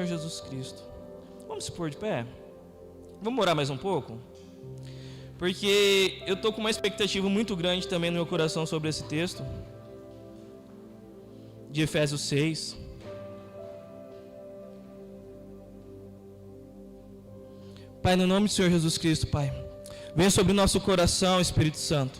Jesus Cristo. Vamos se pôr de pé? Vamos orar mais um pouco? Porque eu estou com uma expectativa muito grande também no meu coração sobre esse texto de Efésios 6. Pai, no nome do Senhor Jesus Cristo, Pai, vem sobre o nosso coração, Espírito Santo.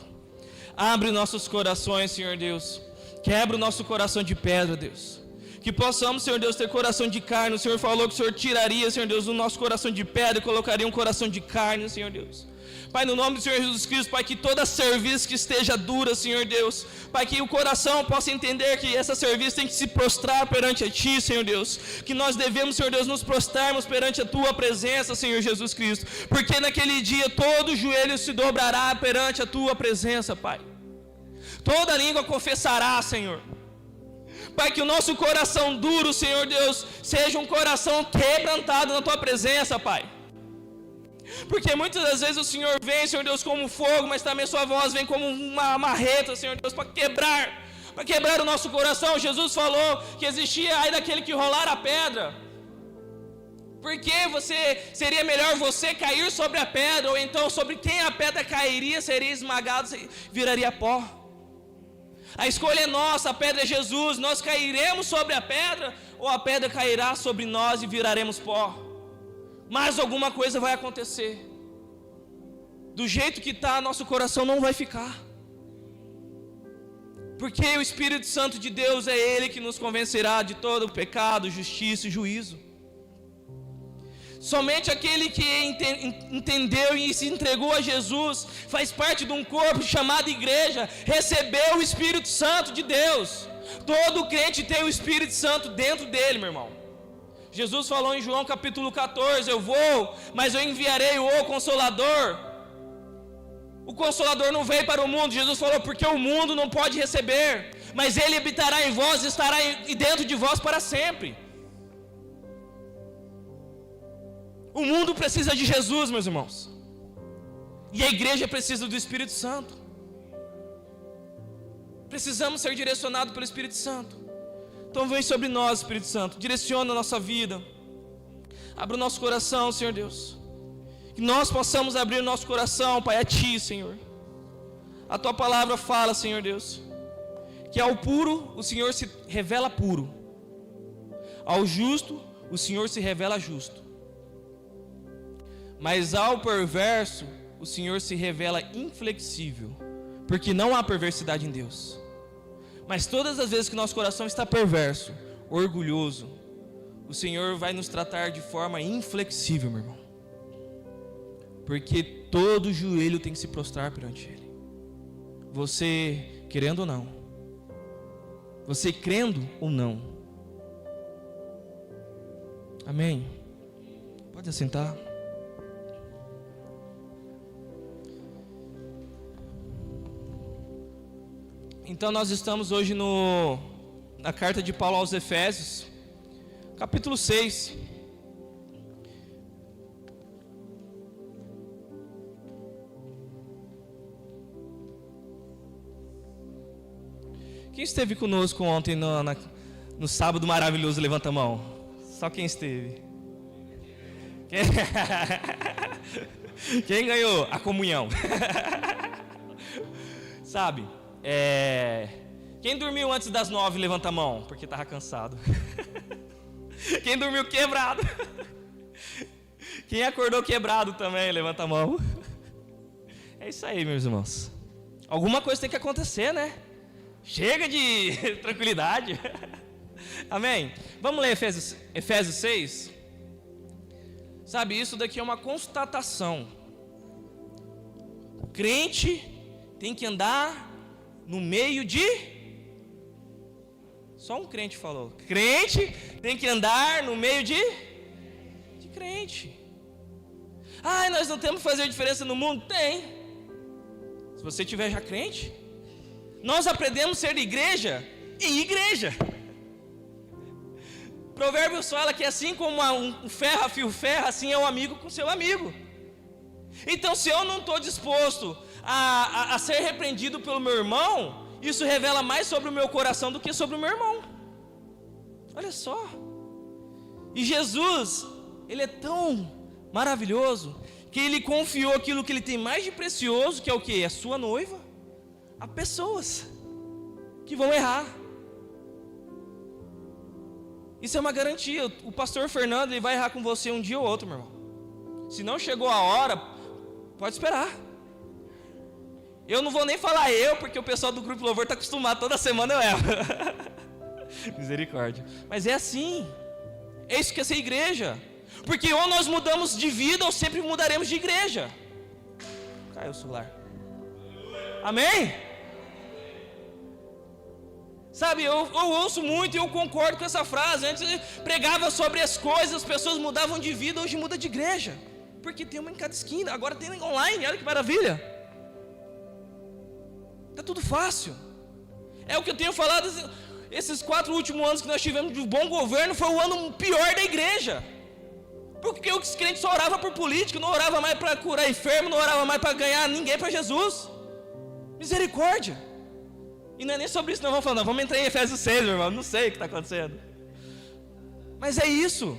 Abre nossos corações, Senhor Deus. Quebra o nosso coração de pedra, Deus. Que possamos, Senhor Deus, ter coração de carne. O Senhor falou que o Senhor tiraria, Senhor Deus, o nosso coração de pedra e colocaria um coração de carne, Senhor Deus. Pai, no nome do Senhor Jesus Cristo, Pai, que toda serviço que esteja dura, Senhor Deus, Pai, que o coração possa entender que essa serviço tem que se prostrar perante a Ti, Senhor Deus, que nós devemos, Senhor Deus, nos prostrarmos perante a Tua presença, Senhor Jesus Cristo, porque naquele dia todo joelho se dobrará perante a Tua presença, Pai, toda língua confessará, Senhor. Pai, que o nosso coração duro, Senhor Deus, seja um coração quebrantado na Tua presença, Pai. Porque muitas das vezes o Senhor vem, Senhor Deus, como fogo, mas também Sua voz vem como uma marreta, Senhor Deus, para quebrar o nosso coração. Jesus falou que existia aí daquele que rolar a pedra. Porque seria melhor você cair sobre a pedra, ou então sobre quem a pedra cairia, seria esmagado, viraria pó. A escolha é nossa, a pedra é Jesus. Nós cairemos sobre a pedra, ou a pedra cairá sobre nós e viraremos pó. Mas alguma coisa vai acontecer. Do jeito que está, nosso coração não vai ficar. Porque o Espírito Santo de Deus é Ele que nos convencerá de todo o pecado, justiça e juízo. Somente aquele que entendeu e se entregou a Jesus, faz parte de um corpo chamado igreja, recebeu o Espírito Santo de Deus. Todo crente tem o Espírito Santo dentro dele, meu irmão. Jesus falou em João capítulo 14, eu vou, mas eu enviarei o Consolador. O Consolador não veio para o mundo, Jesus falou, porque o mundo não pode receber, mas Ele habitará em vós e estará dentro de vós para sempre. O mundo precisa de Jesus, meus irmãos, e a igreja precisa do Espírito Santo. Precisamos ser direcionados pelo Espírito Santo. Então vem sobre nós, Espírito Santo, direciona a nossa vida, abre o nosso coração, Senhor Deus, que nós possamos abrir o nosso coração, Pai, a Ti, Senhor. A Tua palavra fala, Senhor Deus, que ao puro o Senhor se revela puro, ao justo o Senhor se revela justo, mas ao perverso o Senhor se revela inflexível, porque não há perversidade em Deus. Mas todas as vezes que nosso coração está perverso, orgulhoso, o Senhor vai nos tratar de forma inflexível, meu irmão. Porque todo joelho tem que se prostrar perante Ele. Você querendo ou não. Você crendo ou não. Amém? Pode assentar. Então nós estamos hoje na carta de Paulo aos Efésios, capítulo 6. Quem esteve conosco ontem no sábado maravilhoso? Levanta a mão. Só quem esteve. Quem ganhou a comunhão? Sabe? Quem dormiu antes das 9, levanta a mão, porque estava cansado. Quem dormiu quebrado? Quem acordou quebrado também, levanta a mão. É isso aí, meus irmãos. Alguma coisa tem que acontecer, né? Chega de tranquilidade. Amém? Vamos ler Efésios 6. Sabe, isso daqui é uma constatação. O crente tem que andar no meio de... Só um crente falou. Crente tem que andar no meio de crente. Nós não temos que fazer diferença no mundo? Tem. Se você tiver já crente. Nós aprendemos a ser igreja em igreja. Provérbios fala que assim como um ferro afia o ferro, assim é um amigo com seu amigo. Então se eu não estou disposto a ser repreendido pelo meu irmão, isso revela mais sobre o meu coração do que sobre o meu irmão. Olha só. E Jesus, Ele é tão maravilhoso, que Ele confiou aquilo que Ele tem mais de precioso, que é o quê? A sua noiva, a pessoas que vão errar. Isso é uma garantia. O pastor Fernando, ele vai errar com você um dia ou outro, meu irmão. Se não chegou a hora, pode esperar. Eu não vou nem falar porque o pessoal do Grupo Louvor está acostumado, toda semana eu erro. Misericórdia. Mas é assim. É isso que é ser igreja. Porque ou nós mudamos de vida, ou sempre mudaremos de igreja. Caiu o celular. Amém? Sabe, eu ouço muito e eu concordo com essa frase. Antes eu pregava sobre as coisas, as pessoas mudavam de vida, hoje muda de igreja. Porque tem uma em cada esquina, agora tem online, olha que maravilha. Está tudo fácil. É o que eu tenho falado, esses 4 últimos anos que nós tivemos de bom governo, foi o ano pior da igreja. Porque os crentes só oravam por política, não oravam mais para curar enfermo, não oravam mais para ganhar ninguém para Jesus. Misericórdia. E não é nem sobre isso, não vamos falar, não. Vamos entrar em Efésios 6, meu irmão. Não sei o que está acontecendo. Mas é isso.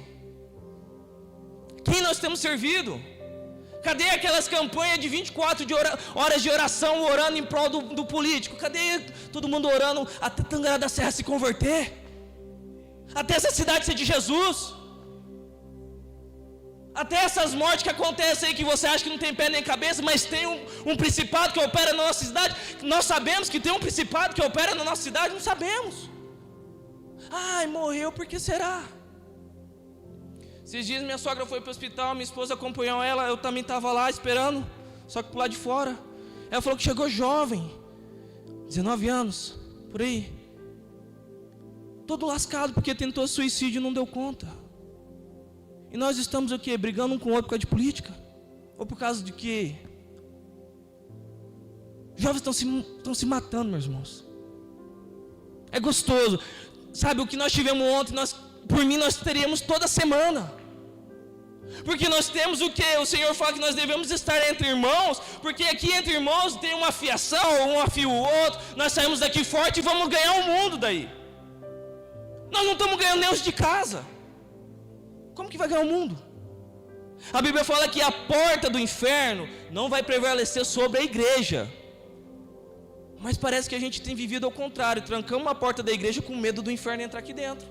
Quem nós temos servido? Cadê aquelas campanhas de 24 horas de oração, orando em prol do político? Cadê todo mundo orando até Tangará da Serra se converter? Até essa cidade ser de Jesus? Até essas mortes que acontecem aí, que você acha que não tem pé nem cabeça, mas tem um principado que opera na nossa cidade. Nós sabemos que tem um principado que opera na nossa cidade, não sabemos. Ai, morreu, por que será? Esses dias minha sogra foi para o hospital, minha esposa acompanhou ela, eu também estava lá esperando, só que por lá de fora. Ela falou que chegou jovem, 19 anos, por aí. Todo lascado porque tentou suicídio e não deu conta. E nós estamos o quê? Brigando um com o outro por causa de política? Ou por causa de quê? Jovens estão se matando, meus irmãos. É gostoso. Sabe, o que nós tivemos ontem, por mim nós teríamos toda semana. Porque nós temos o quê? O Senhor fala que nós devemos estar entre irmãos, porque aqui entre irmãos tem uma fiação, um afia o outro. Nós saímos daqui forte e vamos ganhar o mundo daí. Nós não estamos ganhando nem os de casa. Como que vai ganhar o mundo? A Bíblia fala que a porta do inferno não vai prevalecer sobre a igreja. Mas parece que a gente tem vivido ao contrário. Trancamos a porta da igreja com medo do inferno entrar aqui dentro.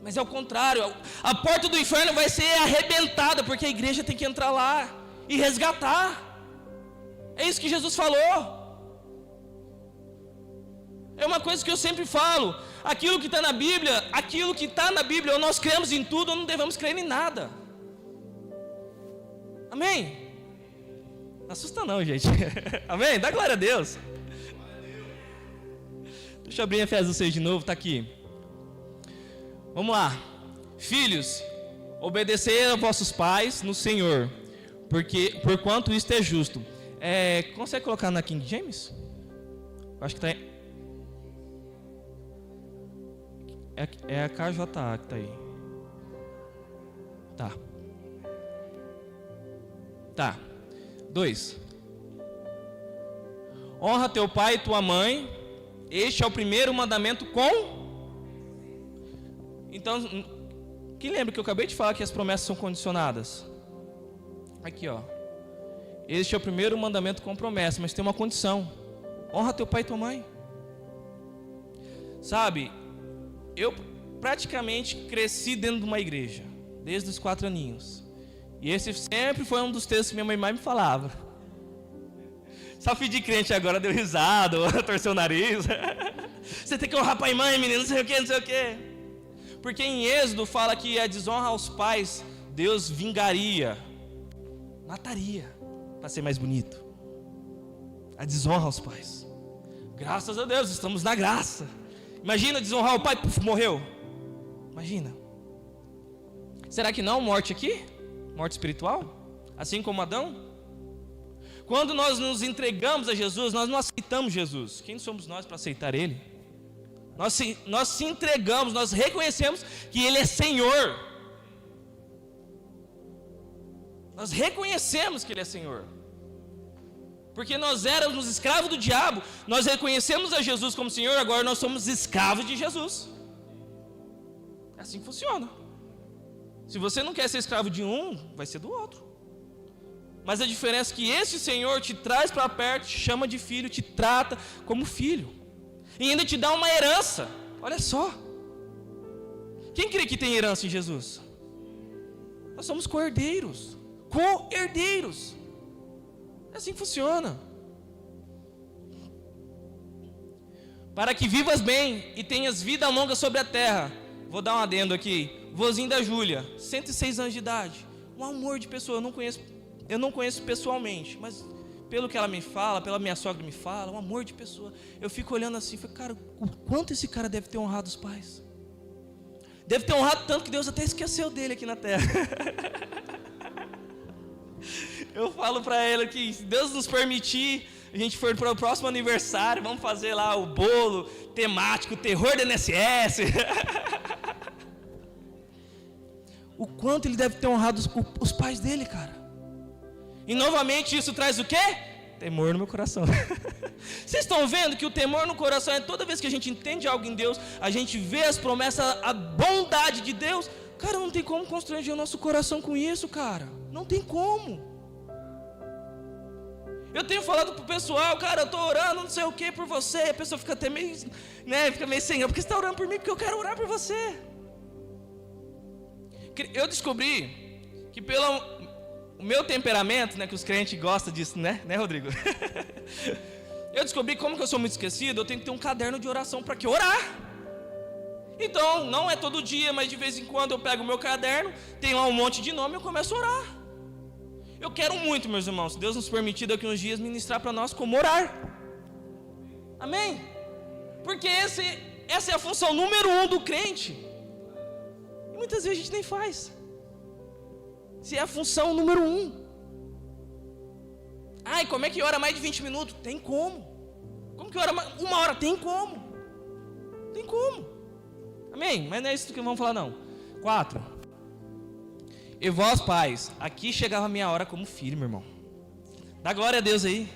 Mas é o contrário. A porta do inferno vai ser arrebentada, porque a igreja tem que entrar lá e resgatar. É isso que Jesus falou. É uma coisa que eu sempre falo. Aquilo que está na Bíblia, ou nós cremos em tudo, ou não devemos crer em nada. Amém? Não assusta não, gente. Amém? Dá glória a Deus. Deixa eu abrir Efésios 6 de novo, está aqui. Vamos lá. Filhos, obedecei a vossos pais no Senhor, porquanto isto é justo. Consegue colocar na King James? Acho que está... É a KJA que está aí. Tá. 2. Honra teu pai e tua mãe. Este é o primeiro mandamento com... Então, quem lembra que eu acabei de falar que as promessas são condicionadas? Aqui, ó. Este é o primeiro mandamento com promessa, mas tem uma condição. Honra teu pai e tua mãe. Sabe... Eu praticamente cresci dentro de uma igreja, desde os 4 aninhos. E esse sempre foi um dos textos que minha mãe mais me falava. Só fui de crente agora, deu risada, torceu o nariz. Você tem que honrar pai e mãe, menino, não sei o que, não sei o que. Porque em Êxodo fala que a desonra aos pais, Deus vingaria, mataria, para ser mais bonito. A desonra aos pais. Graças a Deus, estamos na graça. Imagina desonrar o pai, morreu. Imagina. Será que não morte aqui? Morte espiritual? Assim como Adão? Quando nós nos entregamos a Jesus, nós não aceitamos Jesus. Quem somos nós para aceitar Ele? Nós se entregamos, nós reconhecemos que Ele é Senhor. Nós reconhecemos que Ele é Senhor. Porque nós éramos escravos do diabo, nós reconhecemos a Jesus como Senhor, agora nós somos escravos de Jesus. É assim que funciona. Se você não quer ser escravo de um, vai ser do outro. Mas a diferença é que esse Senhor te traz para perto, te chama de filho, te trata como filho. E ainda te dá uma herança. Olha só. Quem crê que tem herança em Jesus? Nós somos co-herdeiros. Co-herdeiros. É assim que funciona. Para que vivas bem e tenhas vida longa sobre a terra. Vou dar um adendo aqui. Vozinho da Júlia, 106 anos de idade. Um amor de pessoa, eu não conheço pessoalmente, mas pelo que ela me fala, pela minha sogra me fala, um amor de pessoa. Eu fico olhando assim, falei, cara, o quanto esse cara deve ter honrado os pais. Deve ter honrado tanto que Deus até esqueceu dele aqui na terra. Eu falo para ela que se Deus nos permitir, a gente for para o próximo aniversário, vamos fazer lá o bolo temático, terror do INSS. O quanto ele deve ter honrado os pais dele, cara. E novamente isso traz o quê? Temor no meu coração. Vocês estão vendo que o temor no coração é toda vez que a gente entende algo em Deus, a gente vê as promessas, a bondade de Deus. Cara, não tem como constranger o nosso coração com isso, cara. Não tem como. Eu tenho falado pro pessoal, cara, eu tô orando, não sei o que por você. E a pessoa fica até meio, né, fica meio sem, porque você está orando por mim? Porque eu quero orar por você. Eu descobri que pelo o meu temperamento, né, que os crentes gostam disso, né Rodrigo? Eu descobri como que eu sou muito esquecido, eu tenho que ter um caderno de oração para que orar. Então, não é todo dia, mas de vez em quando eu pego o meu caderno, tem lá um monte de nome e eu começo a orar. Eu quero muito, meus irmãos, se Deus nos permitir daqui uns dias ministrar para nós como orar. Amém? Porque essa é a função número 1 do crente. E muitas vezes a gente nem faz. Se é a função número 1. Ai, como é que ora mais de 20 minutos? Tem como. Como que ora uma hora? Tem como. Tem como. Amém? Mas não é isso que vamos falar não. 4. E vós, pais, aqui chegava a minha hora como filho, meu irmão. Dá glória a Deus aí.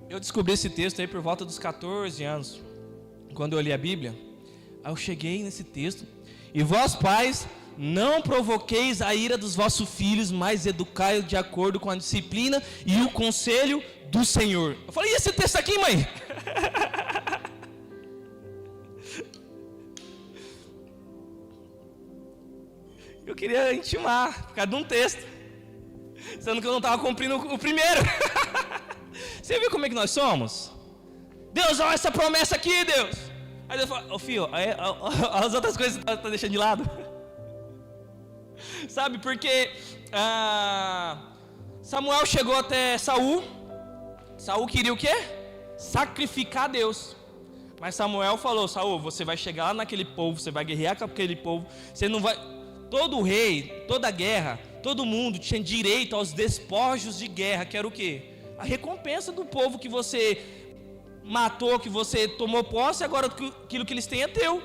Eu descobri esse texto aí por volta dos 14 anos, quando eu li a Bíblia. Aí eu cheguei nesse texto. E vós, pais, não provoqueis a ira dos vossos filhos, mas educai-os de acordo com a disciplina e o conselho do Senhor. Eu falei, e esse texto aqui, mãe? Eu queria intimar por causa de um texto, sendo que eu não estava cumprindo o primeiro. Você viu como é que nós somos? Deus, olha essa promessa aqui, Deus. Aí Deus fala, filho, as outras coisas você está deixando de lado. Sabe, porque Samuel chegou até Saul. Saul queria o quê? Sacrificar a Deus. Mas Samuel falou, Saul, você vai chegar lá naquele povo, você vai guerrear com aquele povo, você não vai... Todo rei, toda guerra, todo mundo tinha direito aos despojos de guerra, que era o quê? A recompensa do povo que você matou, que você tomou posse, agora aquilo que eles têm é teu.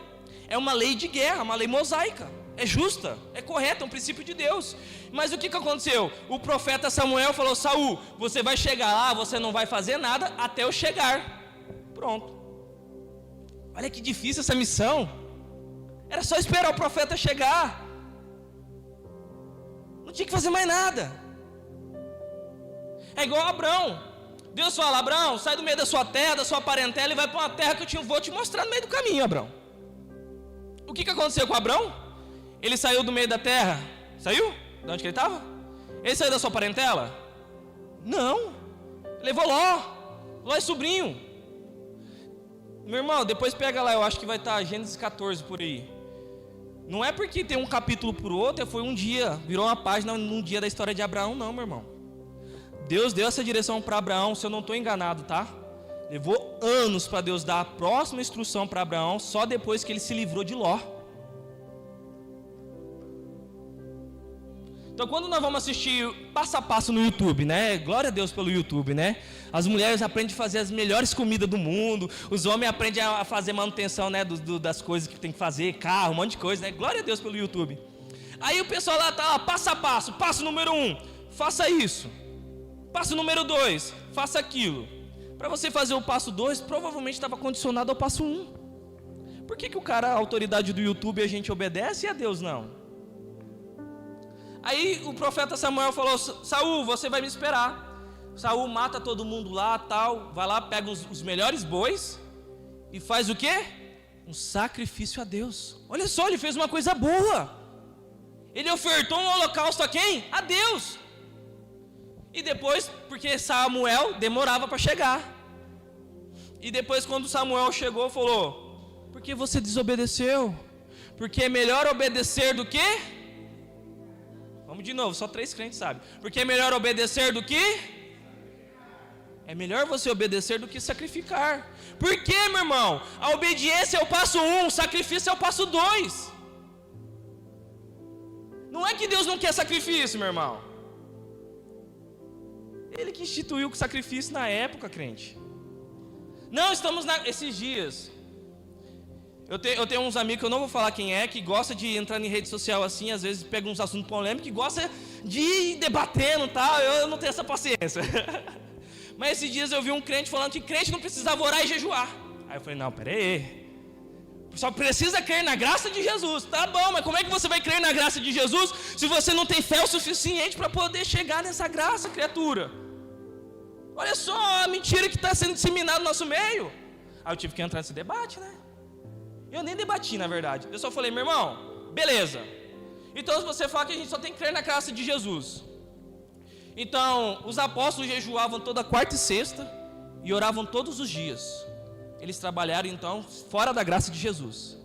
É uma lei de guerra, uma lei mosaica. É justa, é correta, é um princípio de Deus. Mas o que aconteceu? O profeta Samuel falou, Saul, você vai chegar lá, você não vai fazer nada até eu chegar. Pronto. Olha que difícil essa missão. Era só esperar o profeta chegar. Não tinha que fazer mais nada. É igual a Abrão. Deus fala, Abrão, sai do meio da sua terra, da sua parentela e vai para uma terra que eu vou te mostrar no meio do caminho, Abrão. O que aconteceu com Abrão? Ele saiu do meio da terra. Saiu? De onde que ele estava? Ele saiu da sua parentela? Não. Levou Ló. Ló é sobrinho. Meu irmão, depois pega lá, eu acho que vai estar Gênesis 14 por aí. Não é porque tem um capítulo por outro, foi um dia, virou uma página num dia da história de Abraão, não, meu irmão. Deus deu essa direção para Abraão, se eu não estou enganado, tá? Levou anos para Deus dar a próxima instrução para Abraão, só depois que ele se livrou de Ló. Então quando nós vamos assistir passo a passo no YouTube, né? Glória a Deus pelo YouTube, né? As mulheres aprendem a fazer as melhores comidas do mundo, os homens aprendem a fazer manutenção, né? Das coisas que tem que fazer, carro, um monte de coisa, né? Glória a Deus pelo YouTube. Aí o pessoal lá tá, passo a passo, passo número 1, faça isso. Passo número 2, faça aquilo. Para você fazer o passo 2, provavelmente estava condicionado ao passo 1. Por que o cara, a autoridade do YouTube, a gente obedece e a Deus não? Aí o profeta Samuel falou: Saul, você vai me esperar. Saul mata todo mundo lá, tal, vai lá, pega os melhores bois e faz o quê? Um sacrifício a Deus. Olha só, ele fez uma coisa boa. Ele ofertou um holocausto a quem? A Deus. E depois, porque Samuel demorava para chegar. E depois, quando Samuel chegou, falou: por que você desobedeceu? Porque é melhor obedecer do que? Vamos de novo, só 3 crentes sabem. Porque é melhor obedecer do que? É melhor você obedecer do que sacrificar. Por quê, meu irmão? A obediência é o passo 1, o sacrifício é o passo 2. Não é que Deus não quer sacrifício, meu irmão. Ele que instituiu o sacrifício na época, crente. Não, estamos esses dias. Eu tenho uns amigos que eu não vou falar quem é, que gosta de entrar em rede social assim, às vezes pega uns assuntos polêmicos, que gosta de ir debatendo e tal. Eu não tenho essa paciência. Mas esses dias eu vi um crente falando que crente não precisava orar e jejuar. Aí eu falei: não, peraí. Só precisa crer na graça de Jesus. Tá bom, mas como é que você vai crer na graça de Jesus se você não tem fé o suficiente para poder chegar nessa graça, criatura? Olha só a mentira que está sendo disseminada no nosso meio. Aí eu tive que entrar nesse debate, né? Eu nem debati, na verdade. Eu só falei: meu irmão, beleza. Então você fala que a gente só tem que crer na graça de Jesus. Então, os apóstolos jejuavam toda quarta e sexta e oravam todos os dias. Eles trabalharam, então, fora da graça de Jesus,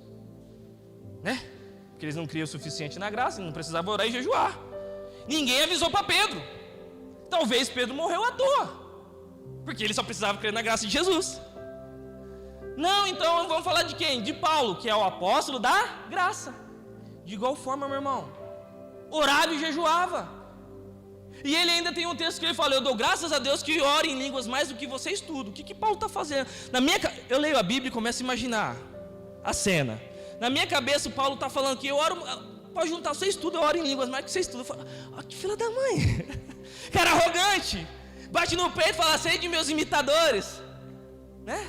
né? Porque eles não criam o suficiente na graça, não precisavam orar e jejuar. Ninguém avisou para Pedro. Talvez Pedro morreu à toa, porque ele só precisava crer na graça de Jesus. Não, então vamos falar de quem? De Paulo, que é o apóstolo da graça. De igual forma, meu irmão, orava e jejuava. E ele ainda tem um texto que ele fala: eu dou graças a Deus que oro em línguas mais do que você estuda. O que Paulo está fazendo? Eu leio a Bíblia e começo a imaginar a cena. Na minha cabeça o Paulo está falando que eu oro, pode juntar, você estuda, eu oro em línguas mais do que você estuda. Eu falo: que filha da mãe. Cara arrogante, bate no peito e fala: sei de meus imitadores, né?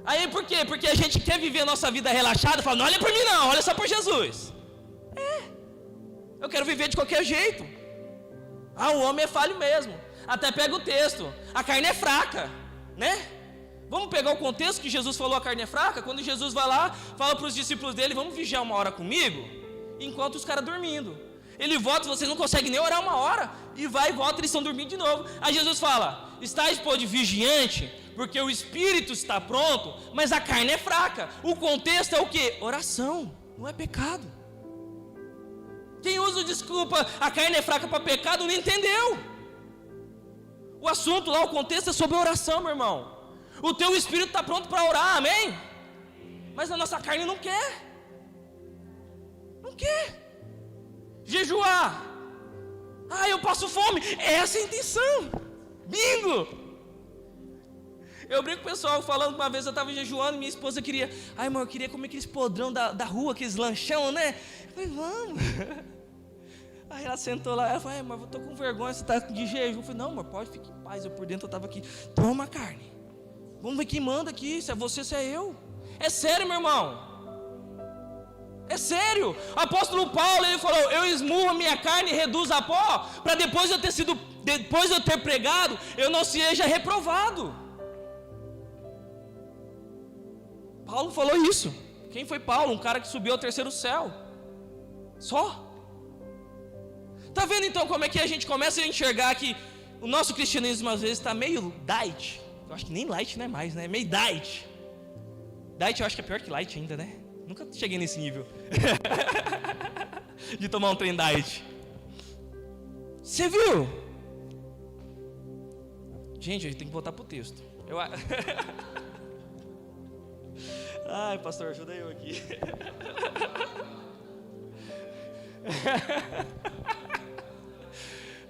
Aí por quê? Porque a gente quer viver a nossa vida relaxada, fala: não olha por mim não, olha só por Jesus. Eu quero viver de qualquer jeito. O homem é falho mesmo. Até pega o texto: a carne é fraca, né? Vamos pegar o contexto que Jesus falou: a carne é fraca. Quando Jesus vai lá, fala para os discípulos dele: vamos vigiar 1 hora comigo, enquanto os caras dormindo. Ele volta, vocês não conseguem nem orar 1 hora, e vai e volta, eles estão dormindo de novo. Aí Jesus fala: estáis, pois, vigiante, porque o espírito está pronto, mas a carne é fraca. O contexto é o quê? Oração, não é pecado. Quem usa desculpa, a carne é fraca para pecado, não entendeu. O assunto lá, o contexto é sobre oração, meu irmão. O teu espírito está pronto para orar, amém? Mas a nossa carne não quer. Não quer. Jejuar. Eu passo fome. Essa é a intenção. Bingo. Eu brinco com o pessoal falando, uma vez eu estava jejuando e minha esposa queria: irmão, eu queria comer aqueles podrão da rua, aqueles lanchão, né? Eu falei: vamos. Aí ela sentou lá, ela falou: mas eu tô com vergonha, você está de jejum. Eu falei: não, amor, pode, fique em paz. Eu por dentro eu estava aqui: toma carne. Vamos ver quem manda aqui, se é você, se é eu. É sério, meu irmão. É sério. O apóstolo Paulo, ele falou: eu esmurro a minha carne e reduzo a pó, para depois de eu ter pregado, eu não seja reprovado. Paulo falou isso. Quem foi Paulo? Um cara que subiu ao 3º céu. Só. Tá vendo então como é que a gente começa a enxergar que o nosso cristianismo às vezes está meio diet. Eu acho que nem light não é mais, né? Meio diet. Diet eu acho que é pior que light ainda, né? Nunca cheguei nesse nível de tomar um trem diet. Você viu? Gente, a gente tem que voltar pro texto. Ai, pastor, ajuda eu aqui.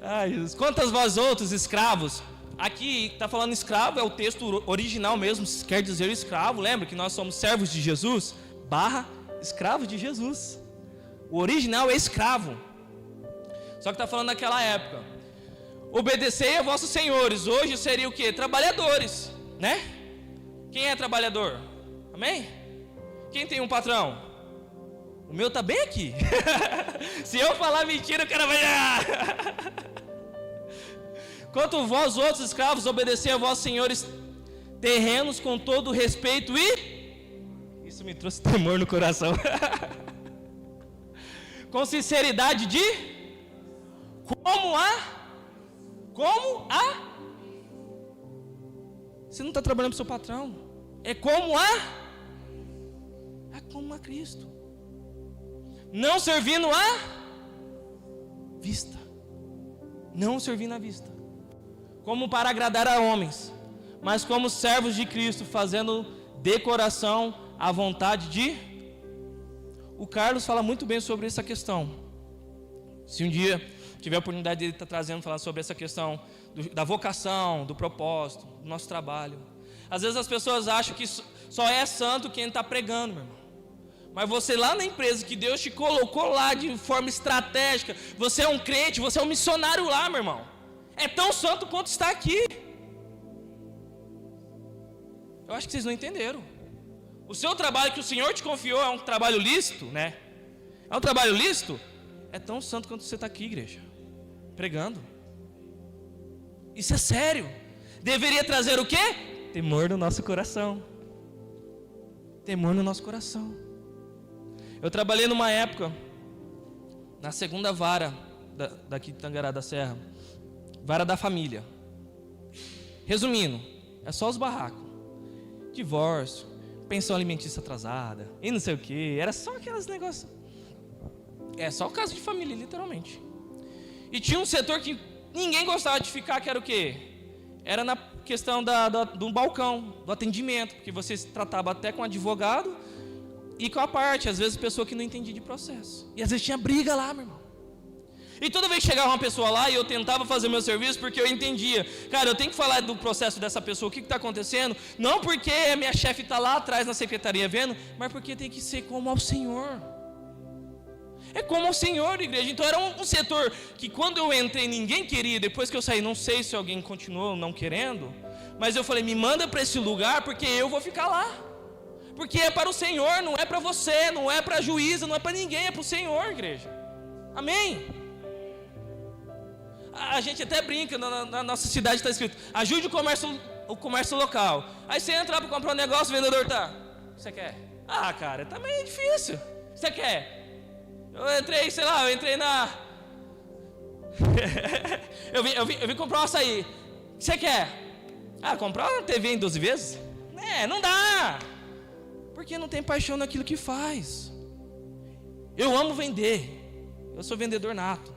Ai, Jesus. Quantas vós outros escravos? Aqui está falando escravo, é o texto original mesmo, quer dizer escravo. Lembra que nós somos servos de Jesus / escravos de Jesus. O original é escravo. Só que está falando naquela época: obedecei a vossos senhores. Hoje seria o quê? Trabalhadores, né? Quem é trabalhador? Amém? Quem tem um patrão? O meu tá bem aqui. Se eu falar mentira, o cara vai... Quanto vós outros escravos, obedecei a vossos senhores terrenos com todo respeito e... Isso me trouxe temor no coração. Com sinceridade de... Como a... Você não está trabalhando para o seu patrão. É como a Cristo. Não servindo a vista. Não servindo à vista. Como para agradar a homens, mas como servos de Cristo, fazendo de coração a vontade de... O Carlos fala muito bem sobre essa questão. Se um dia tiver a oportunidade de ele estar trazendo, falar sobre essa questão da vocação, do propósito, do nosso trabalho. Às vezes as pessoas acham que só é santo quem está pregando, meu irmão. Mas você lá na empresa que Deus te colocou lá de forma estratégica, você é um crente, você é um missionário lá, meu irmão. É tão santo quanto está aqui. Eu acho que vocês não entenderam. O seu trabalho que o Senhor te confiou é um trabalho lícito, né? É um trabalho lícito. É tão santo quanto você está aqui, igreja, pregando. Isso é sério. Deveria trazer o quê? Temor no nosso coração. Temor no nosso coração. Eu trabalhei numa época na segunda vara daqui de Tangará da Serra, vara da família. Resumindo, é só os barracos. Divórcio, pensão alimentícia atrasada e não sei o que. Era só aqueles negócios. É só o caso de família, literalmente. E tinha um setor que ninguém gostava de ficar, que era o quê? Era na questão do balcão, do atendimento, porque você se tratava até com advogado e com a parte, às vezes pessoa que não entendia de processo. E às vezes tinha briga lá, meu irmão. E toda vez que chegava uma pessoa lá e eu tentava fazer meu serviço, porque eu entendia, cara, eu tenho que falar do processo dessa pessoa, o que está acontecendo, não porque a minha chefe está lá atrás na secretaria vendo, mas porque tem que ser como ao Senhor. É como ao Senhor, igreja. Então era um setor que quando eu entrei ninguém queria, depois que eu saí, não sei se alguém continuou não querendo, mas eu falei, me manda para esse lugar porque eu vou ficar lá. Porque é para o Senhor, não é para você, não é para a juíza, não é para ninguém, é para o Senhor, igreja. Amém? A gente até brinca, na nossa cidade está escrito, ajude o comércio local. Aí você entra lá para comprar um negócio, o vendedor tá, o que você quer? Ah, cara, tá meio difícil. O que você quer? Eu entrei na... eu vim comprar um açaí. O que você quer? Ah, comprar uma TV em 12 vezes? Não dá. Porque não tem paixão naquilo que faz. Eu amo vender. Eu sou vendedor nato.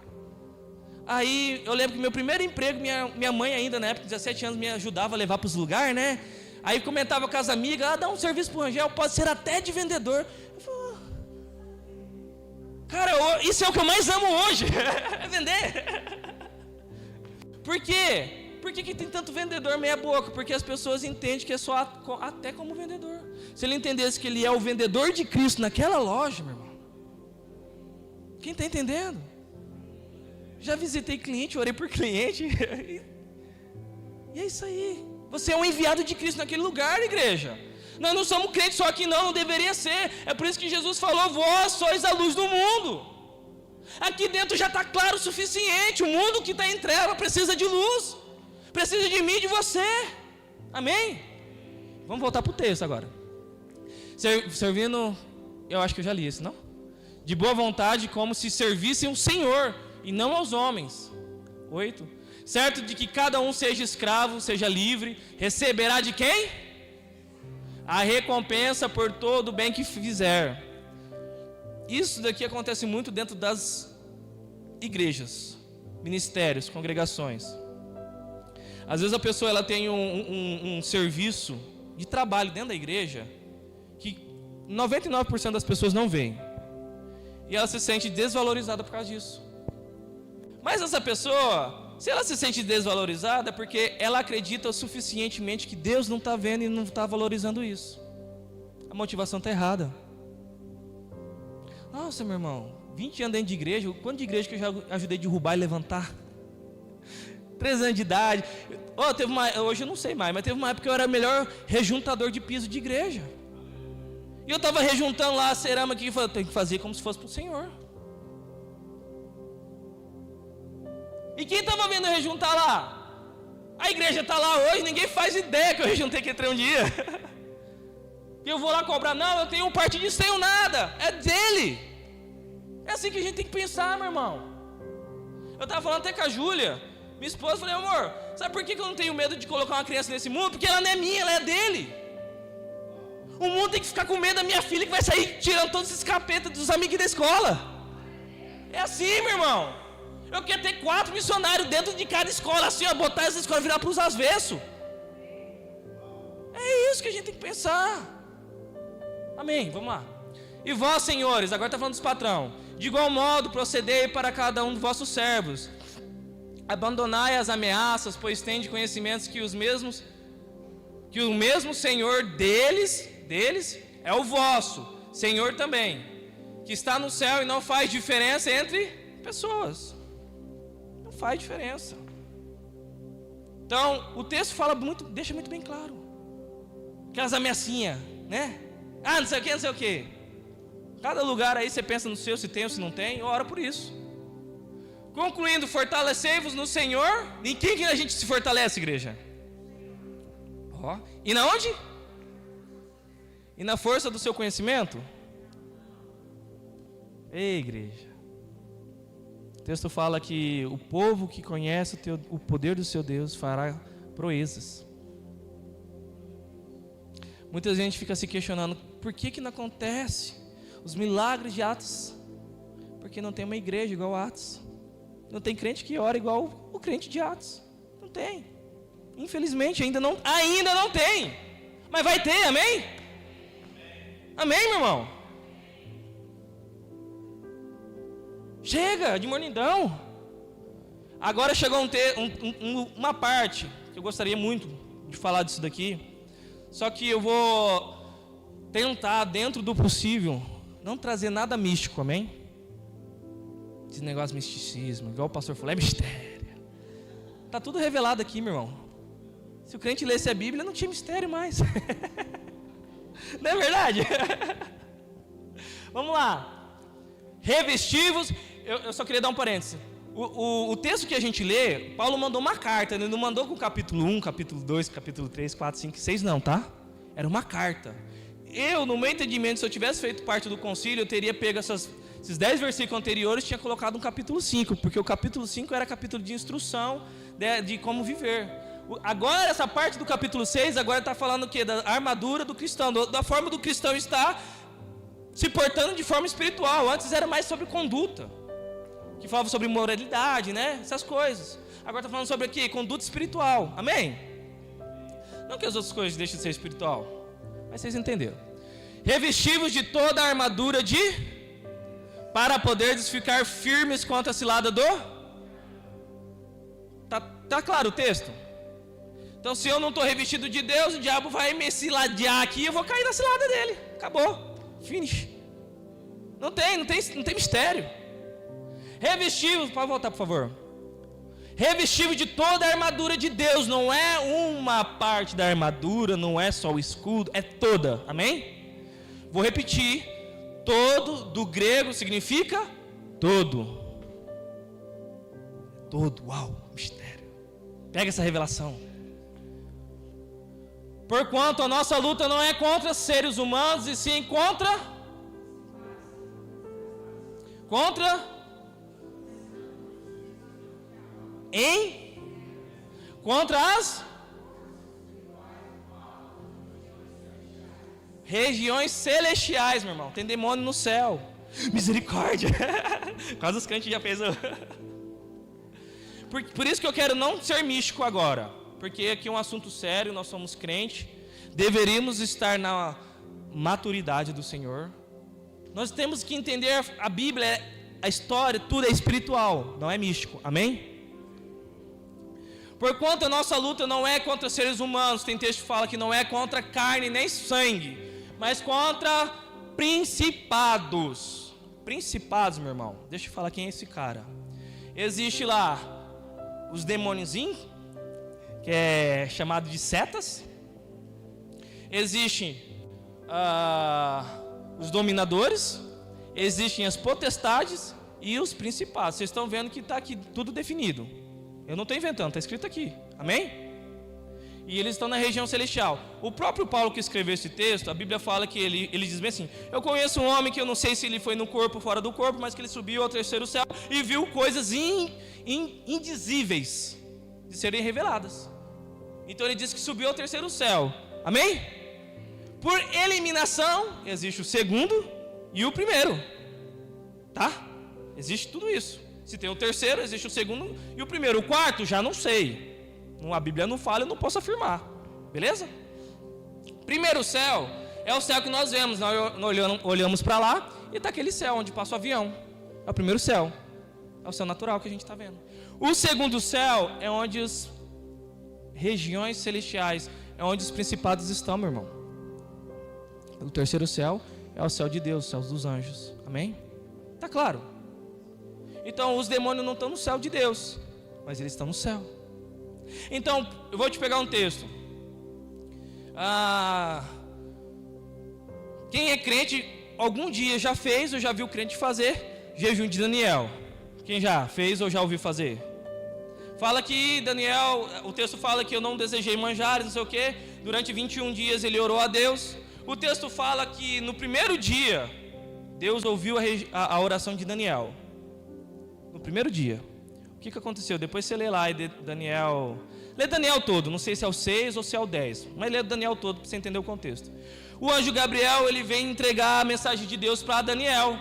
Aí eu lembro que meu primeiro emprego, minha mãe ainda na época, 17 anos, me ajudava a levar para os lugares, né? Aí comentava com as amigas, dá um serviço pro Rangel, pode ser até de vendedor. Eu falei, cara, isso é o que eu mais amo hoje, é vender. Por quê? Por que tem tanto vendedor meia boca? Porque as pessoas entendem que é só até como vendedor. Se ele entendesse que ele é o vendedor de Cristo naquela loja, meu irmão. Quem está entendendo? Já visitei cliente, orei por cliente. E é isso aí. Você é um enviado de Cristo naquele lugar, igreja. Nós não somos crentes só aqui não deveria ser. É por isso que Jesus falou, vós sois a luz do mundo. Aqui dentro já está claro o suficiente. O mundo que está em treva precisa de luz. Precisa de mim e de você. Amém? Vamos voltar para o texto agora. Servindo, eu acho que eu já li isso, não? De boa vontade, como se servissem o Senhor e não aos homens. 8. Certo de que cada um seja escravo, seja livre, receberá de quem? A recompensa por todo o bem que fizer. Isso daqui acontece muito dentro das igrejas, ministérios, congregações. Às vezes a pessoa ela tem um serviço de trabalho dentro da igreja que 99% das pessoas não veem. E ela se sente desvalorizada por causa disso. Mas essa pessoa, se ela se sente desvalorizada, é porque ela acredita o suficientemente que Deus não está vendo e não está valorizando isso. A motivação está errada. Nossa, meu irmão, 20 anos dentro de igreja, quanto de igreja que eu já ajudei a derrubar e levantar? 3 anos de idade. Hoje eu não sei mais, mas teve uma época que eu era o melhor rejuntador de piso de igreja. E eu estava rejuntando lá a cerâmica e falei, tem que fazer como se fosse para o Senhor. E quem estava vendo eu rejuntar lá? A igreja está lá hoje, ninguém faz ideia que eu rejuntei que entrei um dia. E eu vou lá cobrar, não, eu tenho um partido disso, tenho nada, é dele. É assim que a gente tem que pensar, meu irmão. Eu estava falando até com a Júlia, minha esposa, falei, amor, sabe por que eu não tenho medo de colocar uma criança nesse mundo? Porque ela não é minha, ela é dele. O mundo tem que ficar com medo da minha filha que vai sair tirando todos esses capetas dos amigos da escola. É assim, meu irmão. Eu quero ter 4 missionários dentro de cada escola, assim, ó, botar essa escola virar para os avessos. É isso que a gente tem que pensar. Amém, vamos lá. E vós, senhores, agora está falando dos patrão, de igual modo procedei para cada um de vossos servos. Abandonai as ameaças, pois tende conhecimentos que o mesmo Senhor deles é o vosso Senhor também, que está no céu e não faz diferença entre pessoas. Não faz diferença. Então, o texto deixa muito bem claro. Aquelas ameaçinhas, né? Ah, não sei o que. Cada lugar aí você pensa no seu, se tem ou se não tem, ora por isso. Concluindo, fortalecei-vos no Senhor. Em quem que a gente se fortalece, igreja? E na onde? E na força do seu conhecimento? Ei, igreja. O texto fala que o povo que conhece o poder do seu Deus fará proezas. Muita gente fica se questionando, por que não acontece os milagres de Atos? Porque não tem uma igreja igual a Atos. Não tem crente que ora igual o crente de Atos. Não tem. Infelizmente ainda não tem. Mas vai ter, amém? Amém, meu irmão? Chega de mornidão. Agora chegou uma parte que eu gostaria muito de falar disso daqui. Só que eu vou tentar, dentro do possível, não trazer nada místico, amém? Esse negócio de misticismo, igual o pastor falou, é mistério. Está tudo revelado aqui, meu irmão. Se o crente lesse a Bíblia, não tinha mistério mais. Não é verdade? Vamos lá. Revestivos. Eu só queria dar um parênteses. O texto que a gente lê, Paulo mandou uma carta. Ele não mandou com o capítulo 1, capítulo 2, capítulo 3, 4, 5, 6 não, tá? Era uma carta. Eu, no meu entendimento, se eu tivesse feito parte do concílio, eu teria pego esses 10 versículos anteriores e tinha colocado um capítulo 5, porque o capítulo 5 era capítulo de instrução de como viver. Agora, essa parte do capítulo 6, agora está falando o quê? Da armadura do cristão, da forma do cristão estar se portando de forma espiritual. Antes era mais sobre conduta, que falava sobre moralidade, né? Essas coisas. Agora está falando sobre aqui, conduta espiritual. Amém? Não que as outras coisas deixem de ser espiritual, mas vocês entenderam. Revestivos de toda a armadura para poderes ficar firmes contra a cilada do... Tá claro o texto? Então, se eu não estou revestido de Deus, o diabo vai me ciladear aqui e eu vou cair na cilada dele. Acabou. Finish. Não tem mistério. Revestido, pode voltar por favor. Revestido de toda a armadura de Deus. Não é uma parte da armadura, não é só o escudo, é toda. Amém? Vou repetir. Todo do grego significa todo. Todo, uau, mistério. Pega essa revelação. Porquanto a nossa luta não é contra seres humanos, e sim contra as regiões celestiais, meu irmão. Tem demônio no céu. Misericórdia. Quase os crentes já fez. Por isso que eu quero não ser místico agora. Porque aqui é um assunto sério, nós somos crentes. Deveríamos estar na maturidade do Senhor. Nós temos que entender a Bíblia, a história, tudo é espiritual, não é místico. Amém? Porquanto a nossa luta não é contra seres humanos. Tem texto que fala que não é contra carne nem sangue, mas contra principados. Principados, meu irmão. Deixa eu falar quem é esse cara. Existe lá os demôniozinhos, que é chamado de setas. Existe os dominadores, existem as potestades e os principados. Vocês estão vendo que está aqui tudo definido. Eu não estou inventando, está escrito aqui. Amém? E eles estão na região celestial. O próprio Paulo que escreveu esse texto, a Bíblia fala que ele diz bem assim: eu conheço um homem que eu não sei se ele foi no corpo ou fora do corpo, mas que ele subiu ao terceiro céu e viu coisas indizíveis de serem reveladas. Então ele diz que subiu ao terceiro céu. Amém? Por eliminação, existe o segundo e o primeiro. Tá? Existe tudo isso. Se tem o terceiro, existe o segundo e o primeiro. O quarto, já não sei. A Bíblia não fala, eu não posso afirmar. Beleza? Primeiro céu é o céu que nós vemos. Nós olhamos para lá e está aquele céu onde passa o avião. É o primeiro céu. É o céu natural que a gente está vendo. O segundo céu é onde as regiões celestiais, é onde os principados estão, meu irmão. O terceiro céu é o céu de Deus, o céu dos anjos. Amém? Tá claro? Então os demônios não estão no céu de Deus, mas eles estão no céu. Então, eu vou te pegar um texto. Quem é crente, algum dia já fez ou já viu crente fazer jejum de Daniel? Quem já fez ou já ouviu fazer? Fala que Daniel, o texto fala que eu não desejei manjares, não sei o que. Durante 21 dias ele orou a Deus. O texto fala que no primeiro dia, Deus ouviu a oração de Daniel. No primeiro dia. O que aconteceu? Depois você lê lá Daniel. Lê Daniel todo, não sei se é o 6 ou se é o 10, mas lê Daniel todo para você entender o contexto. O anjo Gabriel, ele vem entregar a mensagem de Deus para Daniel.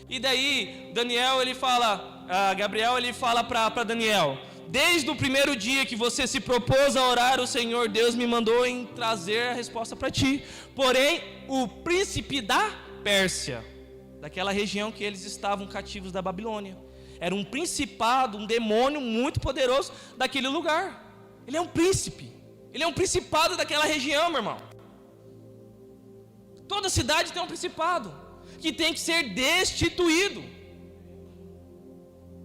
E daí, Gabriel ele fala para Daniel: desde o primeiro dia que você se propôs a orar, o Senhor Deus me mandou em trazer a resposta para ti. Porém, o príncipe da Pérsia, daquela região que eles estavam cativos da Babilônia, era um principado, um demônio muito poderoso daquele lugar. Ele é um príncipe. Ele é um principado daquela região, meu irmão. Toda cidade tem um principado que tem que ser destituído.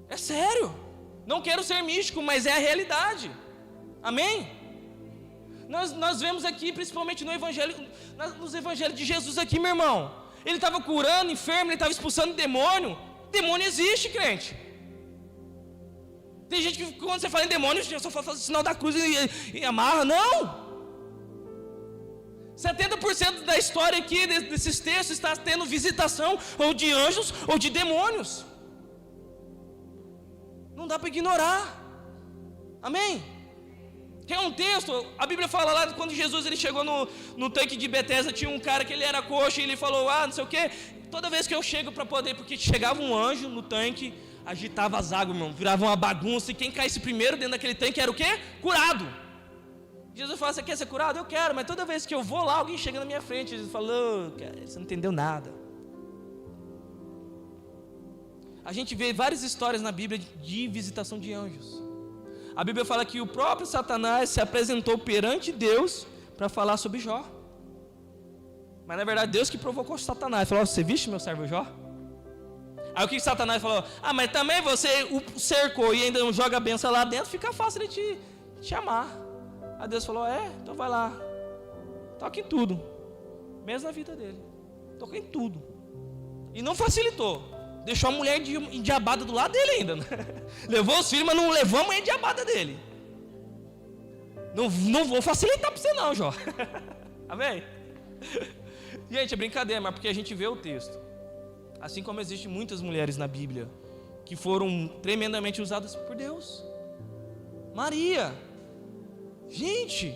É sério. Não quero ser místico, mas é a realidade. Amém? Nós vemos aqui, principalmente nos evangelhos de Jesus aqui, meu irmão. Ele estava curando enfermo, ele estava expulsando demônio. Demônio existe, crente. Tem gente que quando você fala em demônio, só faz o sinal da cruz e amarra. Não! 70% da história aqui, desses textos, está tendo visitação ou de anjos ou de demônios. Não dá para ignorar. Amém? Quer um texto? A Bíblia fala lá, quando Jesus ele chegou no tanque de Betesda, tinha um cara que ele era coxo, e ele falou, não sei o que. Toda vez que eu chego para poder, porque chegava um anjo no tanque, agitava as águas, irmão, virava uma bagunça, e quem caísse primeiro dentro daquele tanque era o quê? Curado. Jesus fala, você quer ser curado? Eu quero, mas toda vez que eu vou lá, alguém chega na minha frente, Jesus falou, você não entendeu nada. A gente vê várias histórias na Bíblia de visitação de anjos. A Bíblia fala que o próprio Satanás se apresentou perante Deus para falar sobre Jó. Mas na verdade Deus que provocou Satanás. Falou, você viste meu servo Jó? Aí o que Satanás falou? Mas também você o cercou e ainda joga a benção lá dentro, fica fácil de te amar. Aí Deus falou, então vai lá. Toca em tudo. Mesmo na vida dele. Toca em tudo. E não facilitou. Deixou a mulher endiabada do lado dele ainda. Levou os filhos, mas não levou a mulher endiabada dele. Não vou facilitar para você não, Jó. Amém? Gente, é brincadeira, mas porque a gente vê o texto. Assim como existem muitas mulheres na Bíblia que foram tremendamente usadas por Deus. Maria. Gente,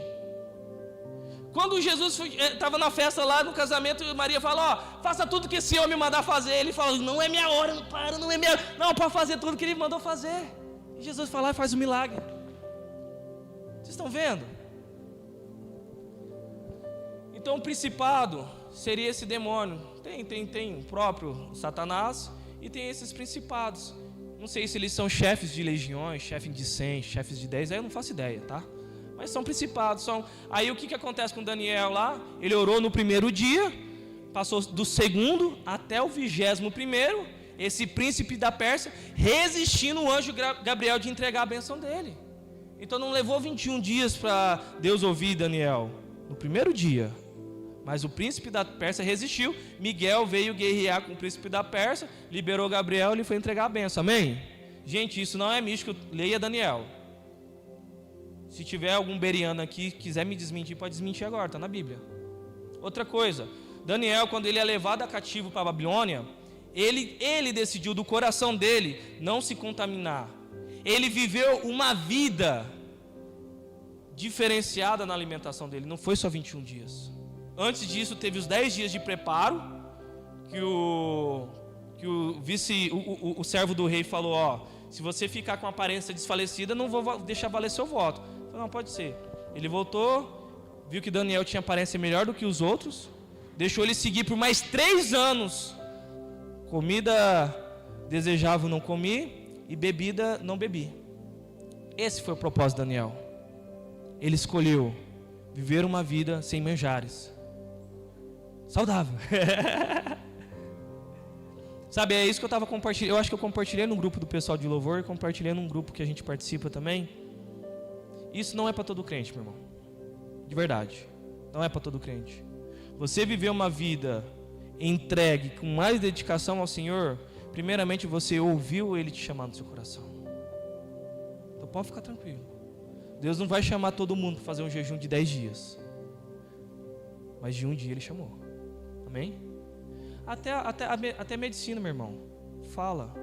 quando Jesus estava na festa lá no casamento, Maria falou, faça tudo que esse homem mandar fazer. Ele falou, não é minha hora, não é minha hora. Não, pode fazer tudo que ele mandou fazer. E Jesus vai lá e faz o milagre. Vocês estão vendo? Então o principado seria esse demônio. Tem o próprio Satanás e tem esses principados. Não sei se eles são chefes de legiões, chefes de 100, chefes de 10, aí eu não faço ideia, tá? Mas são principados, Aí o que acontece com Daniel lá? Ele orou no primeiro dia, passou do segundo até o 21º, esse príncipe da Pérsia, resistindo o anjo Gabriel de entregar a bênção dele. Então não levou 21 dias para Deus ouvir Daniel, no primeiro dia. Mas o príncipe da Pérsia resistiu. Miguel veio guerrear com o príncipe da Pérsia, liberou Gabriel e ele foi entregar a bênção. Amém? Gente, isso não é místico. Leia Daniel. Se tiver algum beriano aqui que quiser me desmentir, pode desmentir agora, está na Bíblia. Outra coisa, Daniel, quando ele é levado a cativo para a Babilônia, ele decidiu do coração dele não se contaminar. Ele viveu uma vida diferenciada na alimentação dele, não foi só 21 dias. Antes disso teve os 10 dias de preparo, que o servo do rei falou, ó, se você ficar com a aparência desfalecida, não vou deixar valer seu voto. Falei, não, pode ser. Ele voltou, viu que Daniel tinha aparência melhor do que os outros, deixou ele seguir por mais 3 anos. Comida desejável não comi e bebida não bebi. Esse foi o propósito de Daniel. Ele escolheu viver uma vida sem manjares. Saudável. Sabe, é isso que eu estava compartilhando. Eu acho que eu compartilhei no grupo do pessoal de louvor e compartilhei num grupo que a gente participa também. Isso não é para todo crente, meu irmão. De verdade. Não é para todo crente. Você viver uma vida entregue com mais dedicação ao Senhor, primeiramente você ouviu Ele te chamar no seu coração. Então pode ficar tranquilo. Deus não vai chamar todo mundo para fazer um jejum de 10 dias. Mas de um dia Ele chamou. Amém? Até medicina, meu irmão. Fala.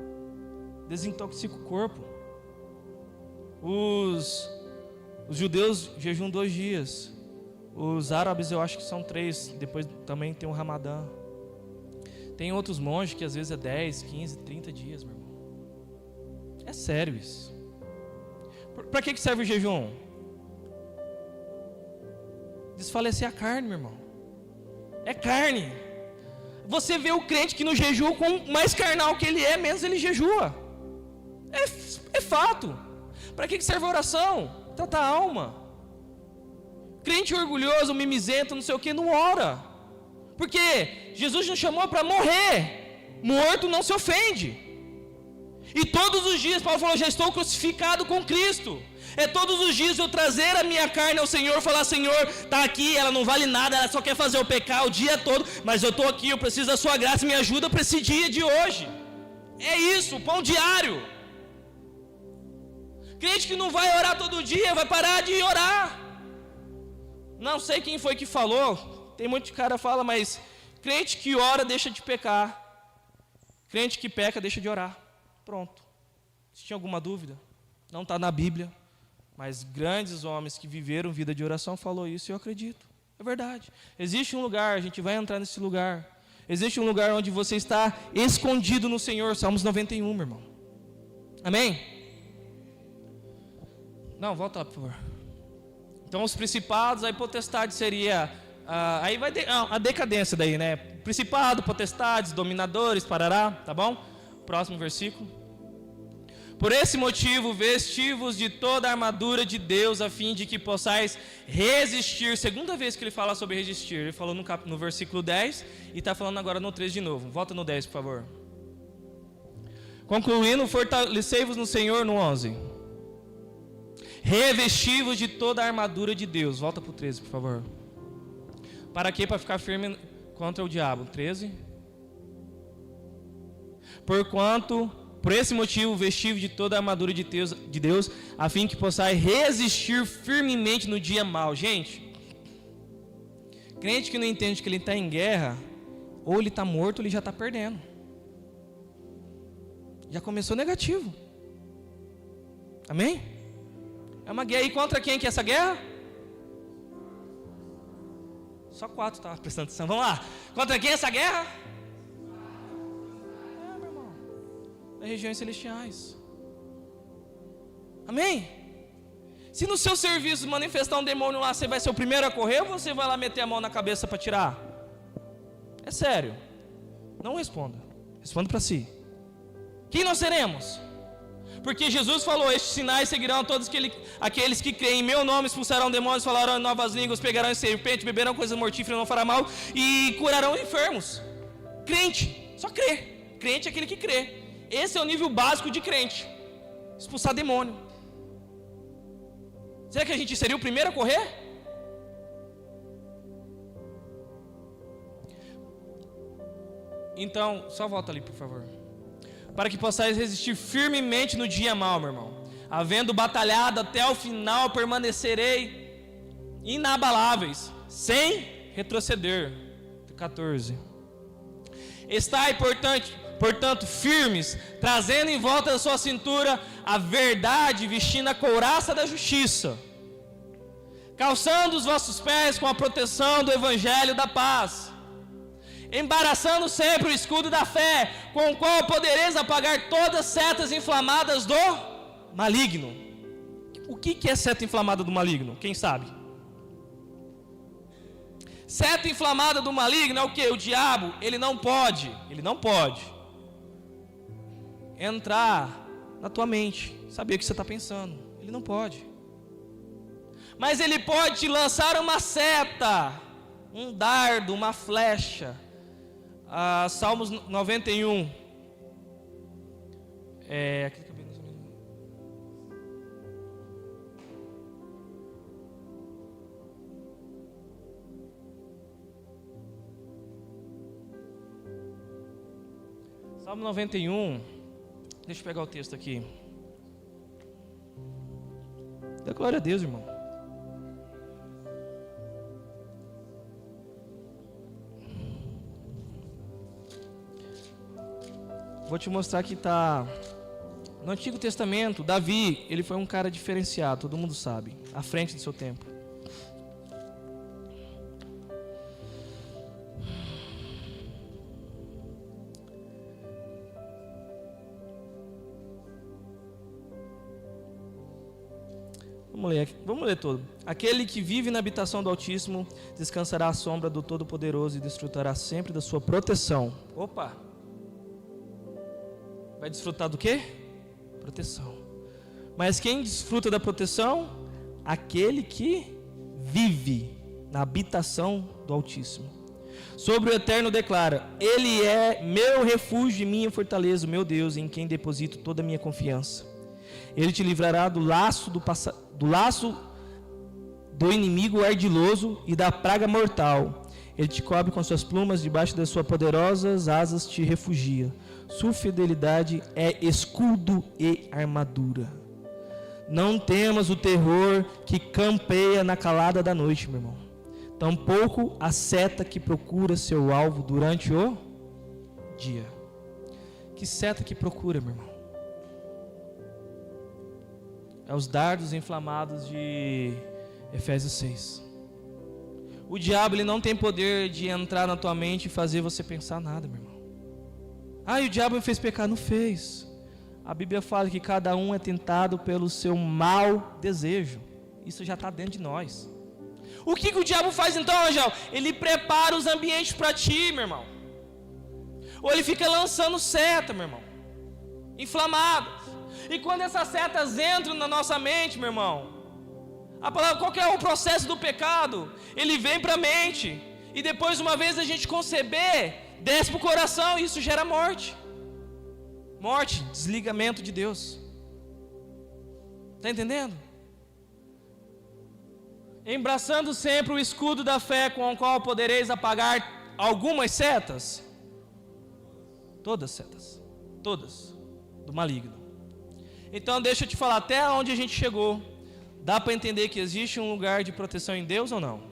Desintoxica o corpo. Os judeus jejum 2 dias. Os árabes eu acho que são 3. Depois também tem o Ramadã. Tem outros monges que às vezes é 10, 15, 30 dias, meu irmão. É sério isso. Para que serve o jejum? Desfalecer a carne, meu irmão. É carne. Você vê o crente que no jejum, com mais carnal que ele é, menos ele jejua. É fato. Para que serve a oração? Tratar a alma. Crente orgulhoso, mimizento, não sei o que, não ora. Porque Jesus nos chamou para morrer. Morto não se ofende. E todos os dias, Paulo falou, já estou crucificado com Cristo. É todos os dias eu trazer a minha carne ao Senhor, falar, Senhor, está aqui, ela não vale nada, ela só quer fazer eu pecar o dia todo, mas eu estou aqui, eu preciso da sua graça, me ajuda para esse dia de hoje. É isso, pão diário. Crente que não vai orar todo dia, vai parar de orar. Não sei quem foi que falou, tem muito cara que fala, mas crente que ora deixa de pecar. Crente que peca deixa de orar. Pronto. Se tinha alguma dúvida, não está na Bíblia, mas grandes homens que viveram vida de oração falou isso e eu acredito. É verdade. Existe um lugar, a gente vai entrar nesse lugar. Existe um lugar onde você está escondido no Senhor. Salmos 91, meu irmão. Amém? Não, volta lá, por favor. Então os principados, a potestade seria, aí vai a decadência daí, né? Principado, potestades, dominadores, parará, tá bom? Próximo versículo. Por esse motivo, vestivos de toda a armadura de Deus, a fim de que possais resistir. Segunda vez que ele fala sobre resistir. Ele falou no versículo 10 e está falando agora no 13 de novo. Volta no 10, por favor. Concluindo, fortalecei-vos no Senhor no 11. Revestivos de toda a armadura de Deus. Volta para o 13, por favor. Para quê? Para ficar firme contra o diabo. 13. Por esse motivo, vestivos de toda a armadura de Deus, a fim que possais resistir firmemente no dia mau. Gente, crente que não entende que ele está em guerra, ou ele está morto, ou ele já está perdendo. Já começou negativo. Amém? É uma guerra. E contra quem que é essa guerra? Só 4, tá prestando atenção. Vamos lá. Contra quem é essa guerra? Meu irmão. Das regiões celestiais. Amém? Se no seu serviço manifestar um demônio lá, você vai ser o primeiro a correr ou você vai lá meter a mão na cabeça para tirar? É sério. Não responda. Responda para si. Quem nós seremos? Porque Jesus falou, estes sinais seguirão a todos aqueles que creem em meu nome, expulsarão demônios, falarão em novas línguas, pegarão em serpente, beberão coisas mortíferas, não fará mal, e curarão enfermos. Crente, só crê. Crente é aquele que crê. Esse é o nível básico de crente. Expulsar demônio. Será que a gente seria o primeiro a correr? Então, só volta ali, por favor. Para que possais resistir firmemente no dia mau, meu irmão. Havendo batalhado até o final, permanecerei inabaláveis, sem retroceder. 14. Estai, portanto, firmes, trazendo em volta da sua cintura a verdade, vestindo a couraça da justiça, calçando os vossos pés com a proteção do evangelho da paz, embaraçando sempre o escudo da fé, com o qual podereis apagar todas as setas inflamadas do maligno. O que é seta inflamada do maligno? Quem sabe? Seta inflamada do maligno é o que? O diabo, ele não pode entrar na tua mente, saber o que você está pensando. Ele não pode. Mas ele pode te lançar uma seta, um dardo, uma flecha. Salmos 91. Salmo 91. Deixa eu pegar o texto aqui. Dá glória a Deus, irmão. Vou te mostrar que está no Antigo Testamento. Davi, ele foi um cara diferenciado, todo mundo sabe, à frente do seu tempo. Vamos ler todo. Aquele que vive na habitação do Altíssimo descansará à sombra do Todo-Poderoso e desfrutará sempre da sua proteção. Opa! Vai desfrutar do quê? Proteção. Mas quem desfruta da proteção? Aquele que vive na habitação do Altíssimo. Sobre o Eterno declara: Ele é meu refúgio e minha fortaleza, meu Deus, em quem deposito toda a minha confiança. Ele te livrará do laço do inimigo ardiloso e da praga mortal. Ele te cobre com suas plumas, debaixo das suas poderosas asas te refugia. Sua fidelidade é escudo e armadura. Não temas o terror que campeia na calada da noite, meu irmão. Tampouco a seta que procura seu alvo durante o dia. Que seta que procura, meu irmão? É os dardos inflamados de Efésios 6. O diabo, ele não tem poder de entrar na tua mente e fazer você pensar nada, meu irmão. E o diabo me fez pecar. Não fez. A Bíblia fala que cada um é tentado pelo seu mau desejo. Isso já está dentro de nós. O que o diabo faz então, Angel? Ele prepara os ambientes para ti, meu irmão. Ou ele fica lançando seta, meu irmão, inflamadas. E quando essas setas entram na nossa mente, meu irmão, a palavra, qual que é o processo do pecado? Ele vem para a mente, e depois, uma vez a gente conceber, desce para o coração, e isso gera morte. Morte, desligamento de Deus. Está entendendo? Embraçando sempre o escudo da fé, com o qual podereis apagar algumas setas. Todas setas. Todas. Do maligno. Então deixa eu te falar, até onde a gente chegou, dá para entender que existe um lugar de proteção em Deus ou não?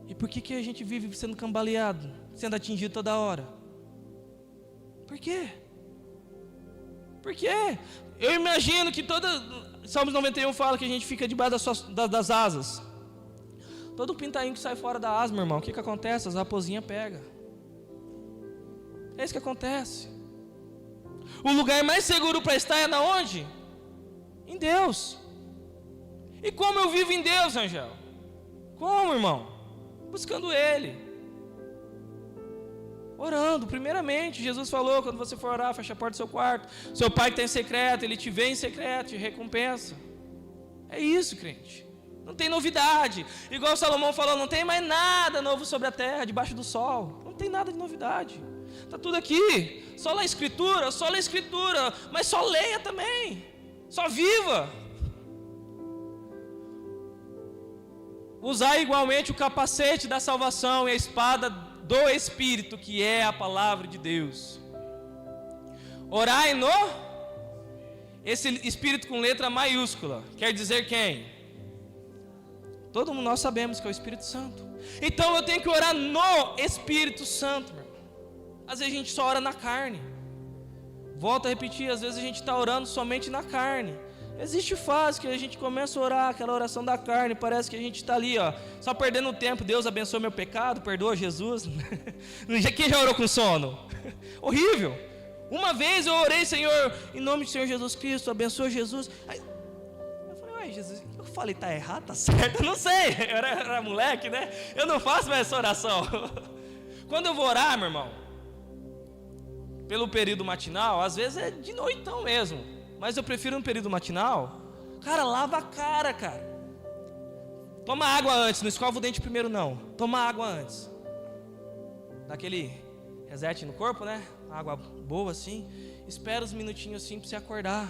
E por que a gente vive sendo cambaleado, sendo atingido toda hora? Por quê? Por quê? Eu imagino que Salmos 91 fala que a gente fica debaixo das asas. Todo pintainho que sai fora da asa, meu irmão, o que acontece? As raposinhas pegam. É isso que acontece. O lugar mais seguro para estar é na onde? Em Deus. E como eu vivo em Deus, Angel? Como, irmão? Buscando Ele. Orando, primeiramente. Jesus falou, quando você for orar, fecha a porta do seu quarto. Seu pai que está em secreto, Ele te vê em secreto, te recompensa. É isso, crente. Não tem novidade. Igual Salomão falou, não tem mais nada novo sobre a terra, debaixo do sol. Não tem nada de novidade. Está tudo aqui. Só lê a Escritura, mas só leia também. Só viva. Usar igualmente o capacete da salvação e a espada do Espírito, que é a palavra de Deus. Orai no... Esse Espírito com letra maiúscula quer dizer quem? Todo mundo nós sabemos que é o Espírito Santo. Então eu tenho que orar no Espírito Santo, meu irmão. Às vezes a gente só ora na carne. Volto a repetir, às vezes a gente está orando somente na carne. Existe fase que a gente começa a orar, aquela oração da carne, parece que a gente está ali, ó, só perdendo tempo. Deus abençoa meu pecado, perdoa Jesus. Quem já orou com sono? Horrível. Uma vez eu orei, Senhor, em nome do Senhor Jesus Cristo, abençoa Jesus. Aí, eu falei, uai, Jesus, eu falei, tá errado, tá certo? Eu não sei, eu era moleque, né? Eu não faço mais essa oração. Quando eu vou orar, meu irmão, pelo período matinal, às vezes é de noitão mesmo, mas eu prefiro no período matinal. Cara, lava a cara, cara. Toma água antes, não escova o dente primeiro não. Toma água antes. Daquele reset no corpo, né? Água boa assim. Espera uns minutinhos assim para você acordar.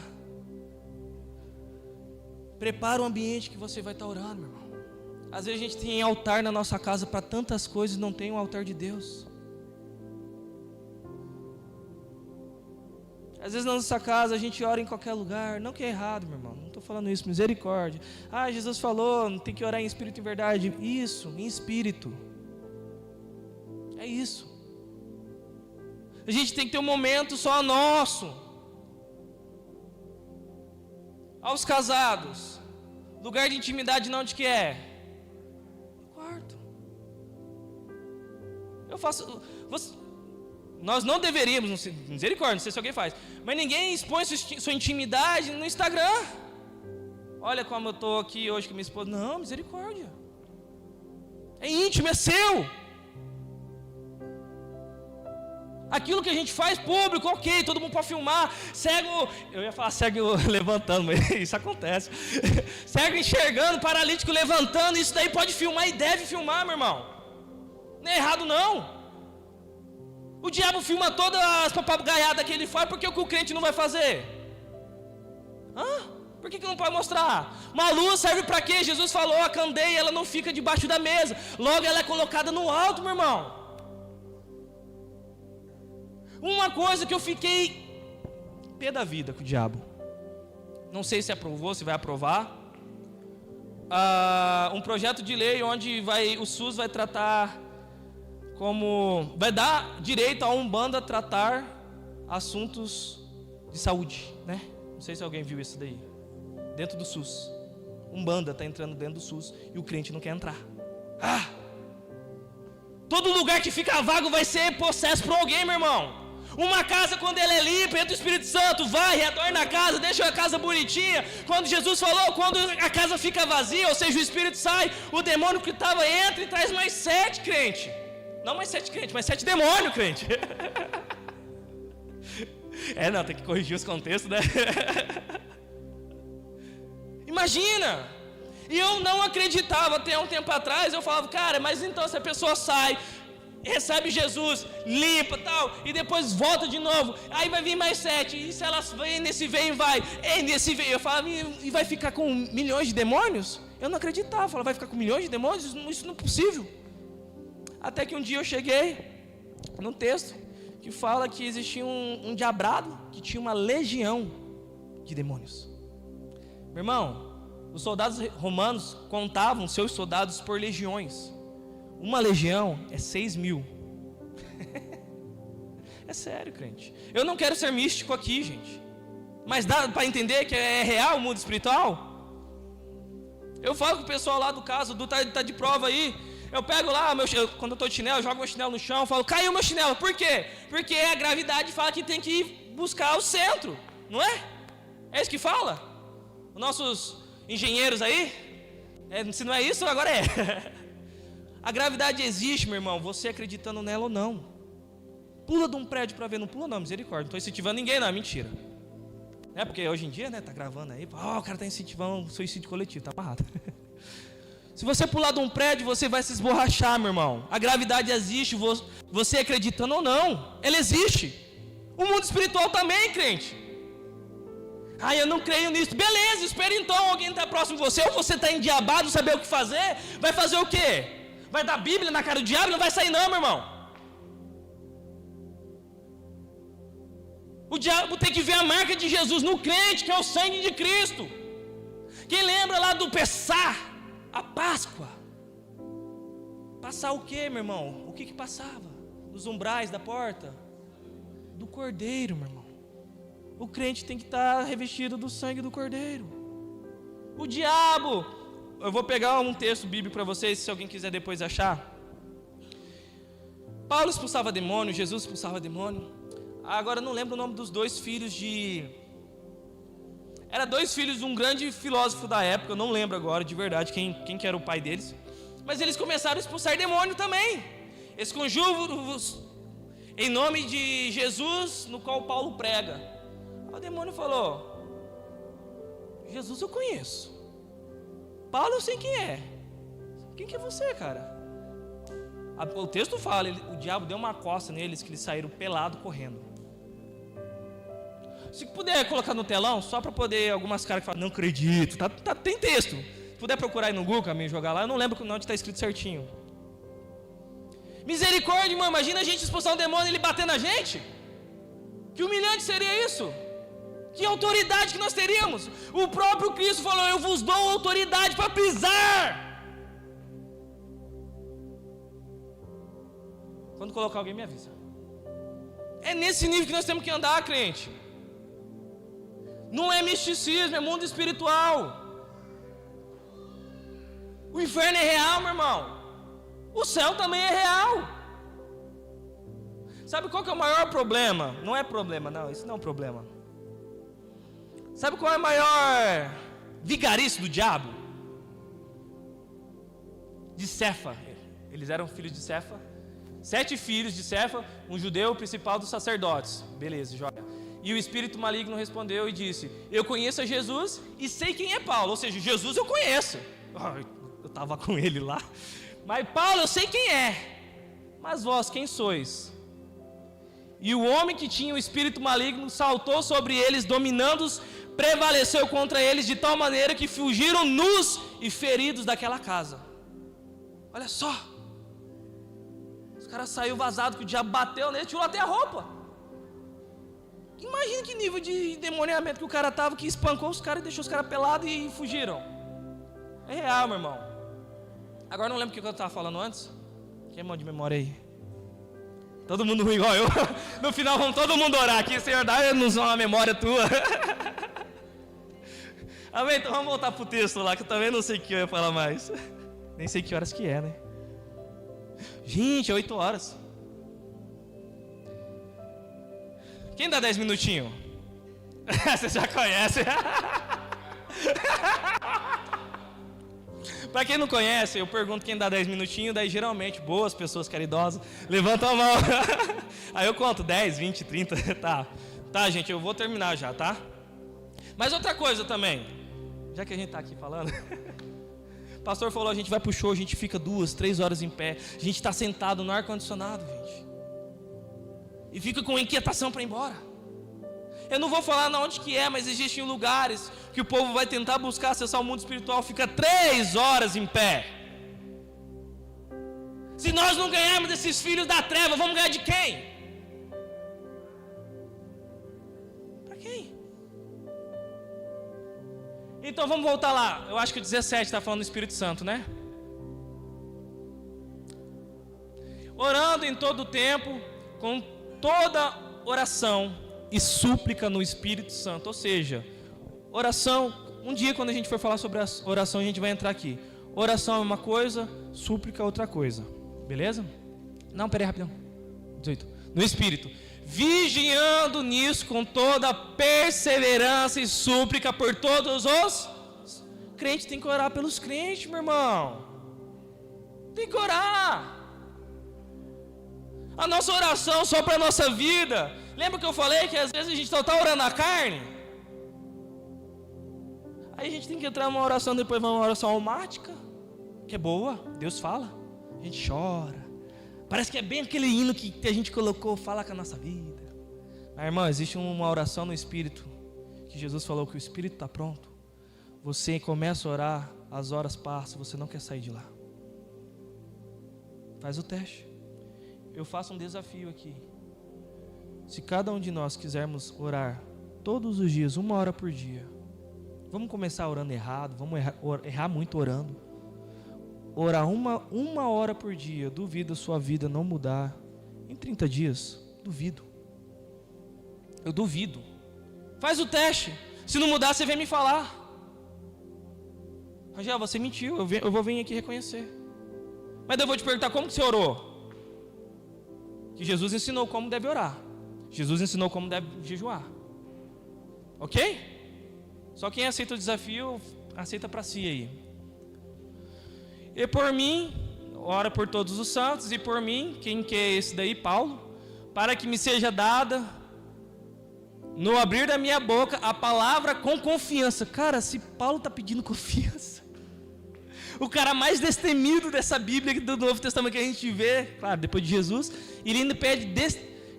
Prepara o ambiente que você vai estar orando, meu irmão. Às vezes a gente tem altar na nossa casa para tantas coisas, não tem um altar de Deus. Às vezes na nossa casa a gente ora em qualquer lugar. Não que é errado, meu irmão, não estou falando isso, misericórdia. Ah, Jesus falou, tem que orar em espírito e em verdade. Isso, em espírito. É isso. A gente tem que ter um momento só nosso. Aos casados, lugar de intimidade não de que é? No quarto. Eu faço... Nós não deveríamos, misericórdia, não sei se alguém faz, mas ninguém expõe sua intimidade no Instagram. Olha como eu estou aqui hoje com minha esposa. Não, misericórdia. É íntimo, é seu. Aquilo que a gente faz público, ok, todo mundo pode filmar. Cego, eu ia falar cego levantando, mas isso acontece. Cego enxergando, paralítico levantando, isso daí pode filmar e deve filmar, meu irmão. Não é errado não. O diabo filma todas as papagaiadas que ele faz, porque o que o crente não vai fazer? Por que não pode mostrar? Uma luz serve para quê? Jesus falou, a candeia ela não fica debaixo da mesa, logo ela é colocada no alto, meu irmão. Uma coisa que eu fiquei pé da vida com o diabo, não sei se aprovou, se vai aprovar, um projeto de lei onde o SUS vai tratar vai dar direito a Umbanda tratar assuntos de saúde, né? Não sei se alguém viu isso daí, dentro do SUS. Umbanda está entrando dentro do SUS e o crente não quer entrar. Todo lugar que fica vago vai ser possesso por alguém, meu irmão. Uma casa, quando ela é limpa, entra o Espírito Santo, vai, adorna a casa, deixa a casa bonitinha. Quando Jesus falou, quando a casa fica vazia, ou seja, o Espírito sai, o demônio que estava entra e traz mais 7 crentes. Não mais 7 crentes, mas 7 demônios, crente. Não, tem que corrigir os contextos, né? Imagina! E eu não acreditava até um tempo atrás, eu falava, cara, mas então se a pessoa sai, recebe Jesus, limpa e tal, e depois volta de novo, aí vai vir mais 7, e se elas vêm nesse vem e vai, nesse vem, eu falava, e vai ficar com milhões de demônios? Eu não acreditava, eu falava, vai ficar com milhões de demônios? Isso não é possível. Até que um dia eu cheguei num texto que fala que existia um diabrado que tinha uma legião de demônios. Meu irmão, os soldados romanos contavam seus soldados por legiões. Uma legião é 6.000. É sério, crente. Eu não quero ser místico aqui, gente, mas dá para entender que é real o mundo espiritual? Eu falo com o pessoal lá do caso, do tá de prova aí. Eu pego lá, quando eu estou de chinelo, eu jogo meu chinelo no chão, falo, caiu meu chinelo, por quê? Porque a gravidade fala que tem que ir buscar o centro, não é? É isso que fala? Os nossos engenheiros aí, se não é isso, agora é. A gravidade existe, meu irmão, você acreditando nela ou não. Pula de um prédio para ver, não pula não, misericórdia, não estou incentivando ninguém, não, é mentira. Porque hoje em dia, né, tá gravando aí, o cara está incentivando um suicídio coletivo, tá amarrado. Se você pular de um prédio, você vai se esborrachar, meu irmão. A gravidade existe, você acreditando ou não, ela existe. O mundo espiritual também, crente. Eu não creio nisso. Beleza, espera então alguém estar próximo de você, ou você está endiabado, saber o que fazer. Vai fazer o quê? Vai dar Bíblia na cara do diabo? Não vai sair não, meu irmão. O diabo tem que ver a marca de Jesus no crente, que é o sangue de Cristo. Quem lembra lá do Pessah, a Páscoa? Passar o que, meu irmão? O que passava? Nos umbrais da porta? Do Cordeiro, meu irmão. O crente tem que estar revestido do sangue do Cordeiro. O diabo, eu vou pegar um texto bíblico para vocês, se alguém quiser depois achar. Paulo expulsava demônio, Jesus expulsava demônio. Agora eu não lembro o nome dos dois filhos de... Era dois filhos de um grande filósofo da época, eu não lembro agora de verdade quem que era o pai deles. Mas eles começaram a expulsar demônio também. Eles conjuram em nome de Jesus, no qual Paulo prega. O demônio falou: Jesus eu conheço, Paulo eu sei quem é. Quem que é você, cara? O texto fala, o diabo deu uma coça neles, que eles saíram pelados correndo. Se puder colocar no telão, só para poder algumas caras que falam, não acredito, tem texto. Se puder procurar aí no Google, caminho, jogar lá, eu não lembro onde está escrito certinho. Misericórdia, irmão, imagina a gente expulsar um demônio e ele bater na gente. Que humilhante seria isso? Que autoridade que nós teríamos? O próprio Cristo falou: eu vos dou autoridade para pisar. Quando colocar alguém, me avisa. É nesse nível que nós temos que andar, crente. Não é misticismo, é mundo espiritual. O inferno é real, meu irmão. O céu também é real. Sabe qual que é o maior problema? Não é problema, não, isso não é um problema. Sabe qual é o maior vigarice do diabo? De Cefa. Eles eram filhos de Cefa. 7 filhos de Cefa, um judeu, principal dos sacerdotes. Beleza, joia. E o espírito maligno respondeu e disse: eu conheço a Jesus e sei quem é Paulo. Ou seja, Jesus eu conheço. Eu estava com ele lá. Mas Paulo eu sei quem é. Mas vós quem sois? E o homem que tinha o espírito maligno saltou sobre eles, dominando-os, prevaleceu contra eles de tal maneira que fugiram nus e feridos daquela casa. Olha só. Os caras saíram vazados, que o diabo bateu nele, tirou até a roupa. Imagina que nível de demoniamento que o cara estava, que espancou os caras e deixou os caras pelados e fugiram. É real, meu irmão. Agora não lembro o que eu estava falando antes. Quem é mão de memória aí? Todo mundo ruim igual eu. No final vamos todo mundo orar aqui. Senhor, dá-nos uma memória tua. Amém? Então vamos voltar pro texto lá, que eu também não sei o que eu ia falar mais. Nem sei que horas que é, né? Gente, é 8 horas. Quem dá 10 minutinhos? Você já conhece. Para quem não conhece, eu pergunto quem dá 10 minutinhos, daí geralmente boas pessoas caridosas levantam a mão. Aí eu conto 10, 20, 30, tá, gente, eu vou terminar já, tá? Mas outra coisa também, já que a gente tá aqui falando, o pastor falou, a gente vai pro show, a gente fica 2, 3 horas em pé, a gente tá sentado no ar-condicionado, gente, e fica com inquietação para ir embora. Eu não vou falar onde que é, mas existem lugares que o povo vai tentar buscar acessar o mundo espiritual, fica 3 horas em pé. Se nós não ganharmos desses filhos da treva, vamos ganhar de quem? Para quem? Então vamos voltar lá. Eu acho que o 17 está falando do Espírito Santo, né? Orando em todo o tempo, com toda oração e súplica no Espírito Santo. Ou seja, oração, um dia quando a gente for falar sobre a oração, a gente vai entrar aqui. Oração é uma coisa, súplica é outra coisa. Beleza? Não, peraí, rapidão. 18. No Espírito. Vigiando nisso com toda perseverança e súplica por todos os crentes. Tem que orar pelos crentes, meu irmão. Tem que orar. A nossa oração só para a nossa vida. Lembra que eu falei que às vezes a gente só está orando a carne? Aí a gente tem que entrar numa oração, depois uma oração almática, que é boa, Deus fala, a gente chora. Parece que é bem aquele hino que a gente colocou, fala com a nossa vida. Mas irmão, existe uma oração no Espírito, que Jesus falou que o Espírito está pronto. Você começa a orar, as horas passam, você não quer sair de lá. Faz o teste. Eu faço um desafio aqui. se cada um de nós quisermos orar todos os dias, 1 hora por dia, vamos começar orando errado, vamos errar muito orando. Orar uma hora por dia, duvido a sua vida não mudar em 30 dias, duvido. Eu duvido. Faz o teste, se não mudar você vem me falar. Rangel, você mentiu, eu vou vir aqui reconhecer. Mas eu vou te perguntar, como que você orou? Que Jesus ensinou como deve orar. Jesus ensinou como deve jejuar. Ok? Só quem aceita o desafio, aceita para si aí. E por mim, ora por todos os santos, e por mim, quem que é esse daí? Paulo. Para que me seja dada, no abrir da minha boca, a palavra com confiança. Cara, se Paulo está pedindo confiança, o cara mais destemido dessa Bíblia do Novo Testamento que a gente vê, claro, depois de Jesus, ele ainda pede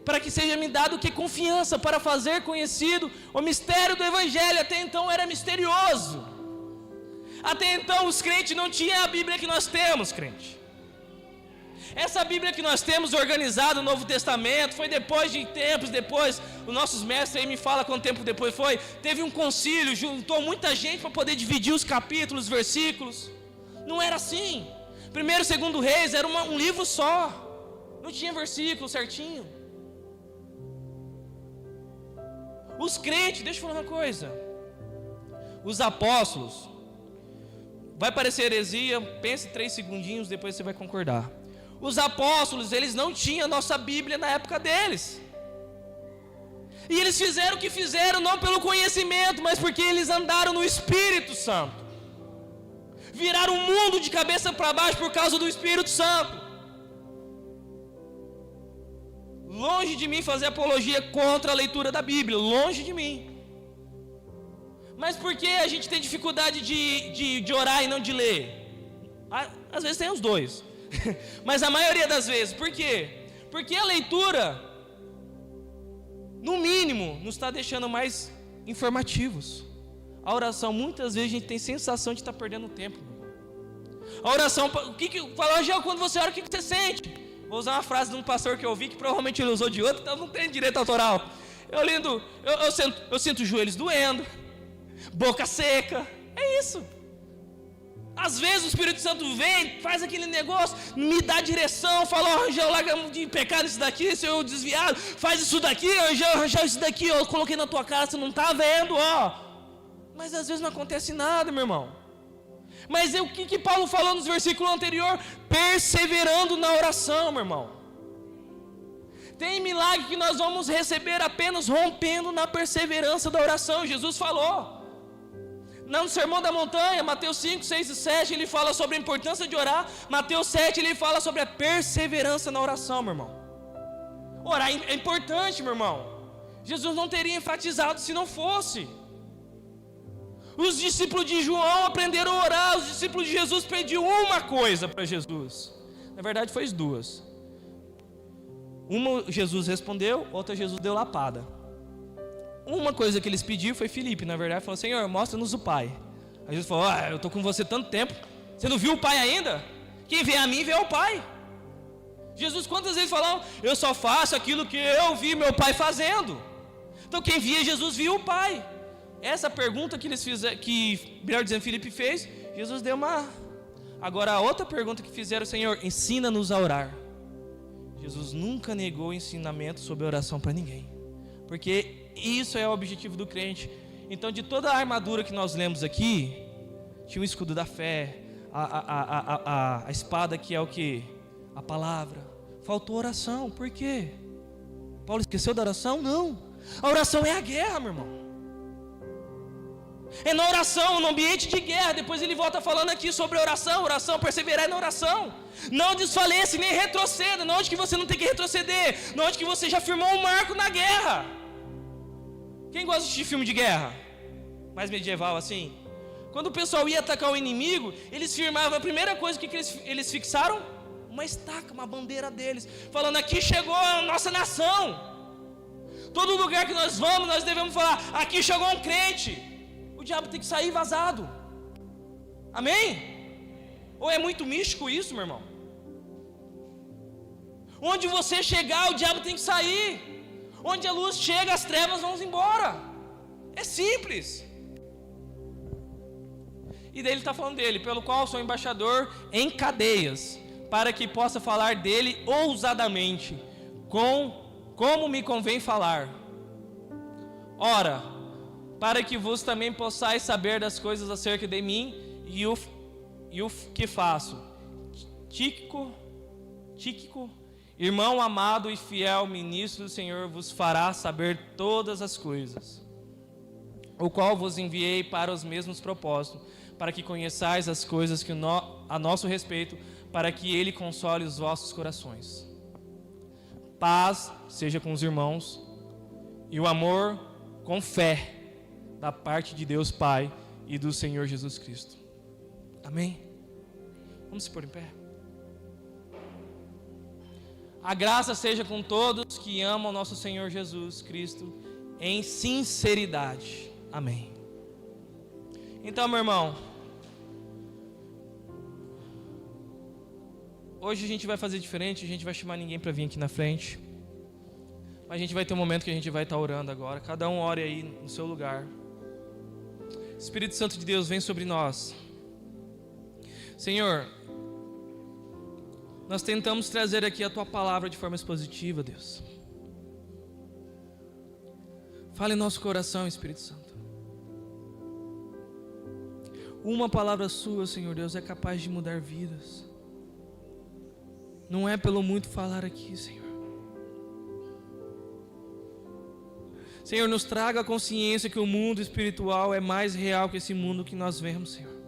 para que seja me dado o que? Confiança, para fazer conhecido o mistério do Evangelho. Até então era misterioso. Até então os crentes não tinham a Bíblia que nós temos, crente. Essa Bíblia que nós temos organizada no Novo Testamento, foi depois de tempos depois, os nossos mestres aí me falam quanto tempo depois foi, teve um concílio, juntou muita gente para poder dividir os capítulos, os versículos. Não era assim. 1º e 2º Reis era um livro só, não tinha versículo certinho. Os crentes, deixa eu falar uma coisa, os apóstolos, vai parecer heresia, pense 3 segundinhos, depois você vai concordar. Os apóstolos, eles não tinham a nossa Bíblia na época deles. E eles fizeram o que fizeram, não pelo conhecimento, mas porque eles andaram no Espírito Santo. Viraram o mundo de cabeça para baixo por causa do Espírito Santo. Longe de mim fazer apologia contra a leitura da Bíblia, longe de mim. Mas por que a gente tem dificuldade de orar e não de ler? Às vezes tem os dois. Mas a maioria das vezes, por quê? Porque a leitura, no mínimo, nos está deixando mais informativos. A oração, muitas vezes a gente tem sensação de estar perdendo tempo. A oração, o que fala, Gel, quando você ora, o que você sente? Vou usar uma frase de um pastor que eu vi, que provavelmente ele usou de outro, então não tem direito autoral. Eu sinto os joelhos doendo, boca seca, é isso. Às vezes o Espírito Santo vem, faz aquele negócio, me dá direção, fala, Rangel, larga de pecado isso daqui, se eu desviado, faz isso daqui, Rangel, isso daqui, eu coloquei na tua cara, você não está vendo, ó. Mas às vezes não acontece nada, meu irmão. Mas o que Paulo falou nos versículos anteriores? Perseverando na oração, meu irmão. Tem milagre que nós vamos receber apenas rompendo na perseverança da oração. Jesus falou. No Sermão da Montanha, Mateus 5, 6 e 7, ele fala sobre a importância de orar. Mateus 7, ele fala sobre a perseverança na oração, meu irmão. Orar é importante, meu irmão. Jesus não teria enfatizado se não fosse. Os discípulos de João aprenderam a orar. Os discípulos de Jesus pediram uma coisa para Jesus. Na verdade foi duas. Uma Jesus respondeu, outra Jesus deu lapada. Uma coisa que eles pediram foi Filipe, na verdade, falou, Senhor, mostra-nos o Pai. Aí Jesus falou, eu estou com você tanto tempo, você não viu o Pai ainda? Quem vê a mim, vê o Pai. Jesus quantas vezes falou, eu só faço aquilo que eu vi meu Pai fazendo. Então quem via Jesus, viu o Pai. Essa pergunta que eles fizeram, que, melhor dizendo, Filipe fez, Jesus deu uma... Agora a outra pergunta que fizeram, Senhor, ensina-nos a orar. Jesus nunca negou o ensinamento sobre oração para ninguém. Porque isso é o objetivo do crente. Então, de toda a armadura que nós lemos aqui, tinha o escudo da fé, a espada que é o que? A palavra. Faltou oração, por quê? Paulo esqueceu da oração? Não. A oração é a guerra, meu irmão. É na oração, no ambiente de guerra. Depois ele volta falando aqui sobre oração, perseverar na oração. Não desfaleça nem retroceda. Não onde que você não tem que retroceder, não onde que você já firmou um marco na guerra. Quem gosta de assistir filme de guerra? Mais medieval assim? Quando o pessoal ia atacar o inimigo, eles firmavam, a primeira coisa que eles fixaram? Uma estaca, uma bandeira deles, falando, aqui chegou a nossa nação. Todo lugar que nós vamos, nós devemos falar, aqui chegou um crente. O diabo tem que sair vazado. Amém? Ou é muito místico isso, meu irmão? Onde você chegar, o diabo tem que sair. Onde a luz chega, as trevas vão embora. É simples. E daí ele está falando dele, pelo qual sou embaixador em cadeias, para que possa falar dele ousadamente, como me convém falar. Ora, para que vos também possais saber das coisas acerca de mim e o que faço. Tíquico, irmão amado e fiel ministro do Senhor, vos fará saber todas as coisas, o qual vos enviei para os mesmos propósitos, para que conheçais as coisas que a nosso respeito, para que ele console os vossos corações. Paz seja com os irmãos, e o amor com fé, da parte de Deus Pai e do Senhor Jesus Cristo. Amém? Vamos se pôr em pé. A graça seja com todos que amam nosso Senhor Jesus Cristo em sinceridade. Amém. Então, meu irmão, hoje a gente vai fazer diferente, a gente vai chamar ninguém para vir aqui na frente. Mas a gente vai ter um momento que a gente vai estar orando agora. Cada um ore aí no seu lugar. Espírito Santo de Deus, vem sobre nós. Senhor, nós tentamos trazer aqui a Tua palavra de forma expositiva, Deus. Fale em nosso coração, Espírito Santo. Uma palavra Sua, Senhor Deus, é capaz de mudar vidas. Não é pelo muito falar aqui, Senhor. Senhor, nos traga a consciência que o mundo espiritual é mais real que esse mundo que nós vemos, Senhor.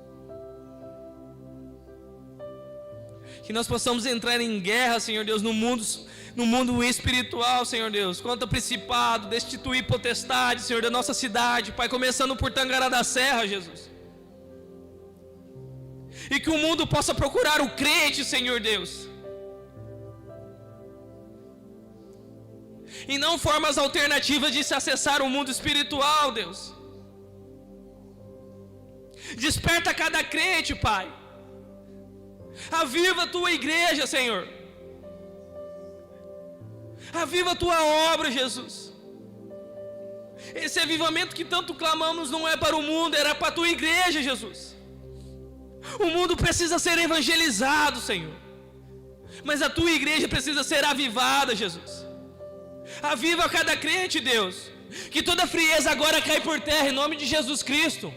Que nós possamos entrar em guerra, Senhor Deus, no mundo espiritual, Senhor Deus, contra o principado, destituir potestade, Senhor, da nossa cidade, Pai, começando por Tangará da Serra, Jesus. E que o mundo possa procurar o crente, Senhor Deus. E não formas alternativas de se acessar o mundo espiritual, Deus. Desperta cada crente, Pai. Aviva a Tua igreja, Senhor. Aviva a Tua obra, Jesus. Esse avivamento que tanto clamamos não é para o mundo, era para a Tua igreja, Jesus. O mundo precisa ser evangelizado, Senhor. Mas a Tua igreja precisa ser avivada, Jesus. Aviva cada crente, Deus. Que toda frieza agora cai por terra em nome de Jesus Cristo.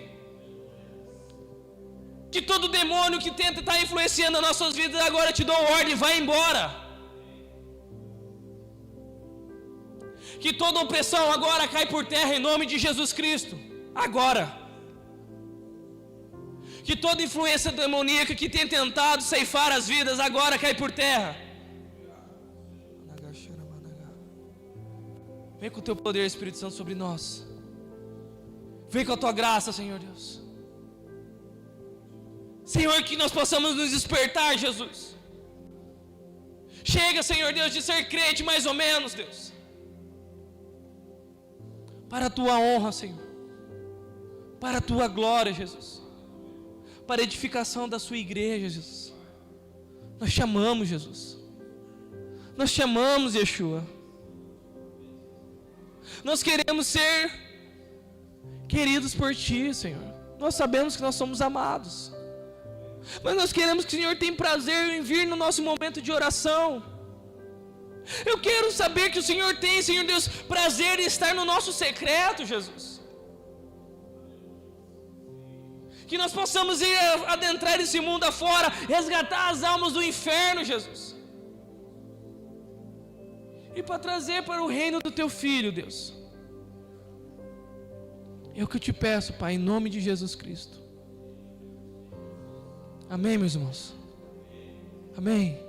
Que todo demônio que tenta estar influenciando as nossas vidas agora te dou ordem, vai embora. Que toda opressão agora cai por terra em nome de Jesus Cristo. Agora. Que toda influência demoníaca que tem tentado ceifar as vidas agora cai por terra. Vem com o Teu poder, Espírito Santo, sobre nós. Vem com a Tua graça, Senhor Deus. Senhor, que nós possamos nos despertar, Jesus. Chega, Senhor Deus, de ser crente mais ou menos, Deus. Para a Tua honra, Senhor. Para a Tua glória, Jesus. Para a edificação da Sua igreja, Jesus. Nós chamamos, Jesus. Nós chamamos, Yeshua. Nós queremos ser queridos por Ti, Senhor. Nós sabemos que nós somos amados. Mas nós queremos que o Senhor tenha prazer em vir no nosso momento de oração. Eu quero saber que o Senhor tem, Senhor Deus, prazer em estar no nosso secreto, Jesus. Que nós possamos ir adentrar esse mundo afora, resgatar as almas do inferno, Jesus. E para trazer para o reino do Teu Filho, Deus. É o que eu te peço, Pai, em nome de Jesus Cristo. Amém, meus irmãos? Amém.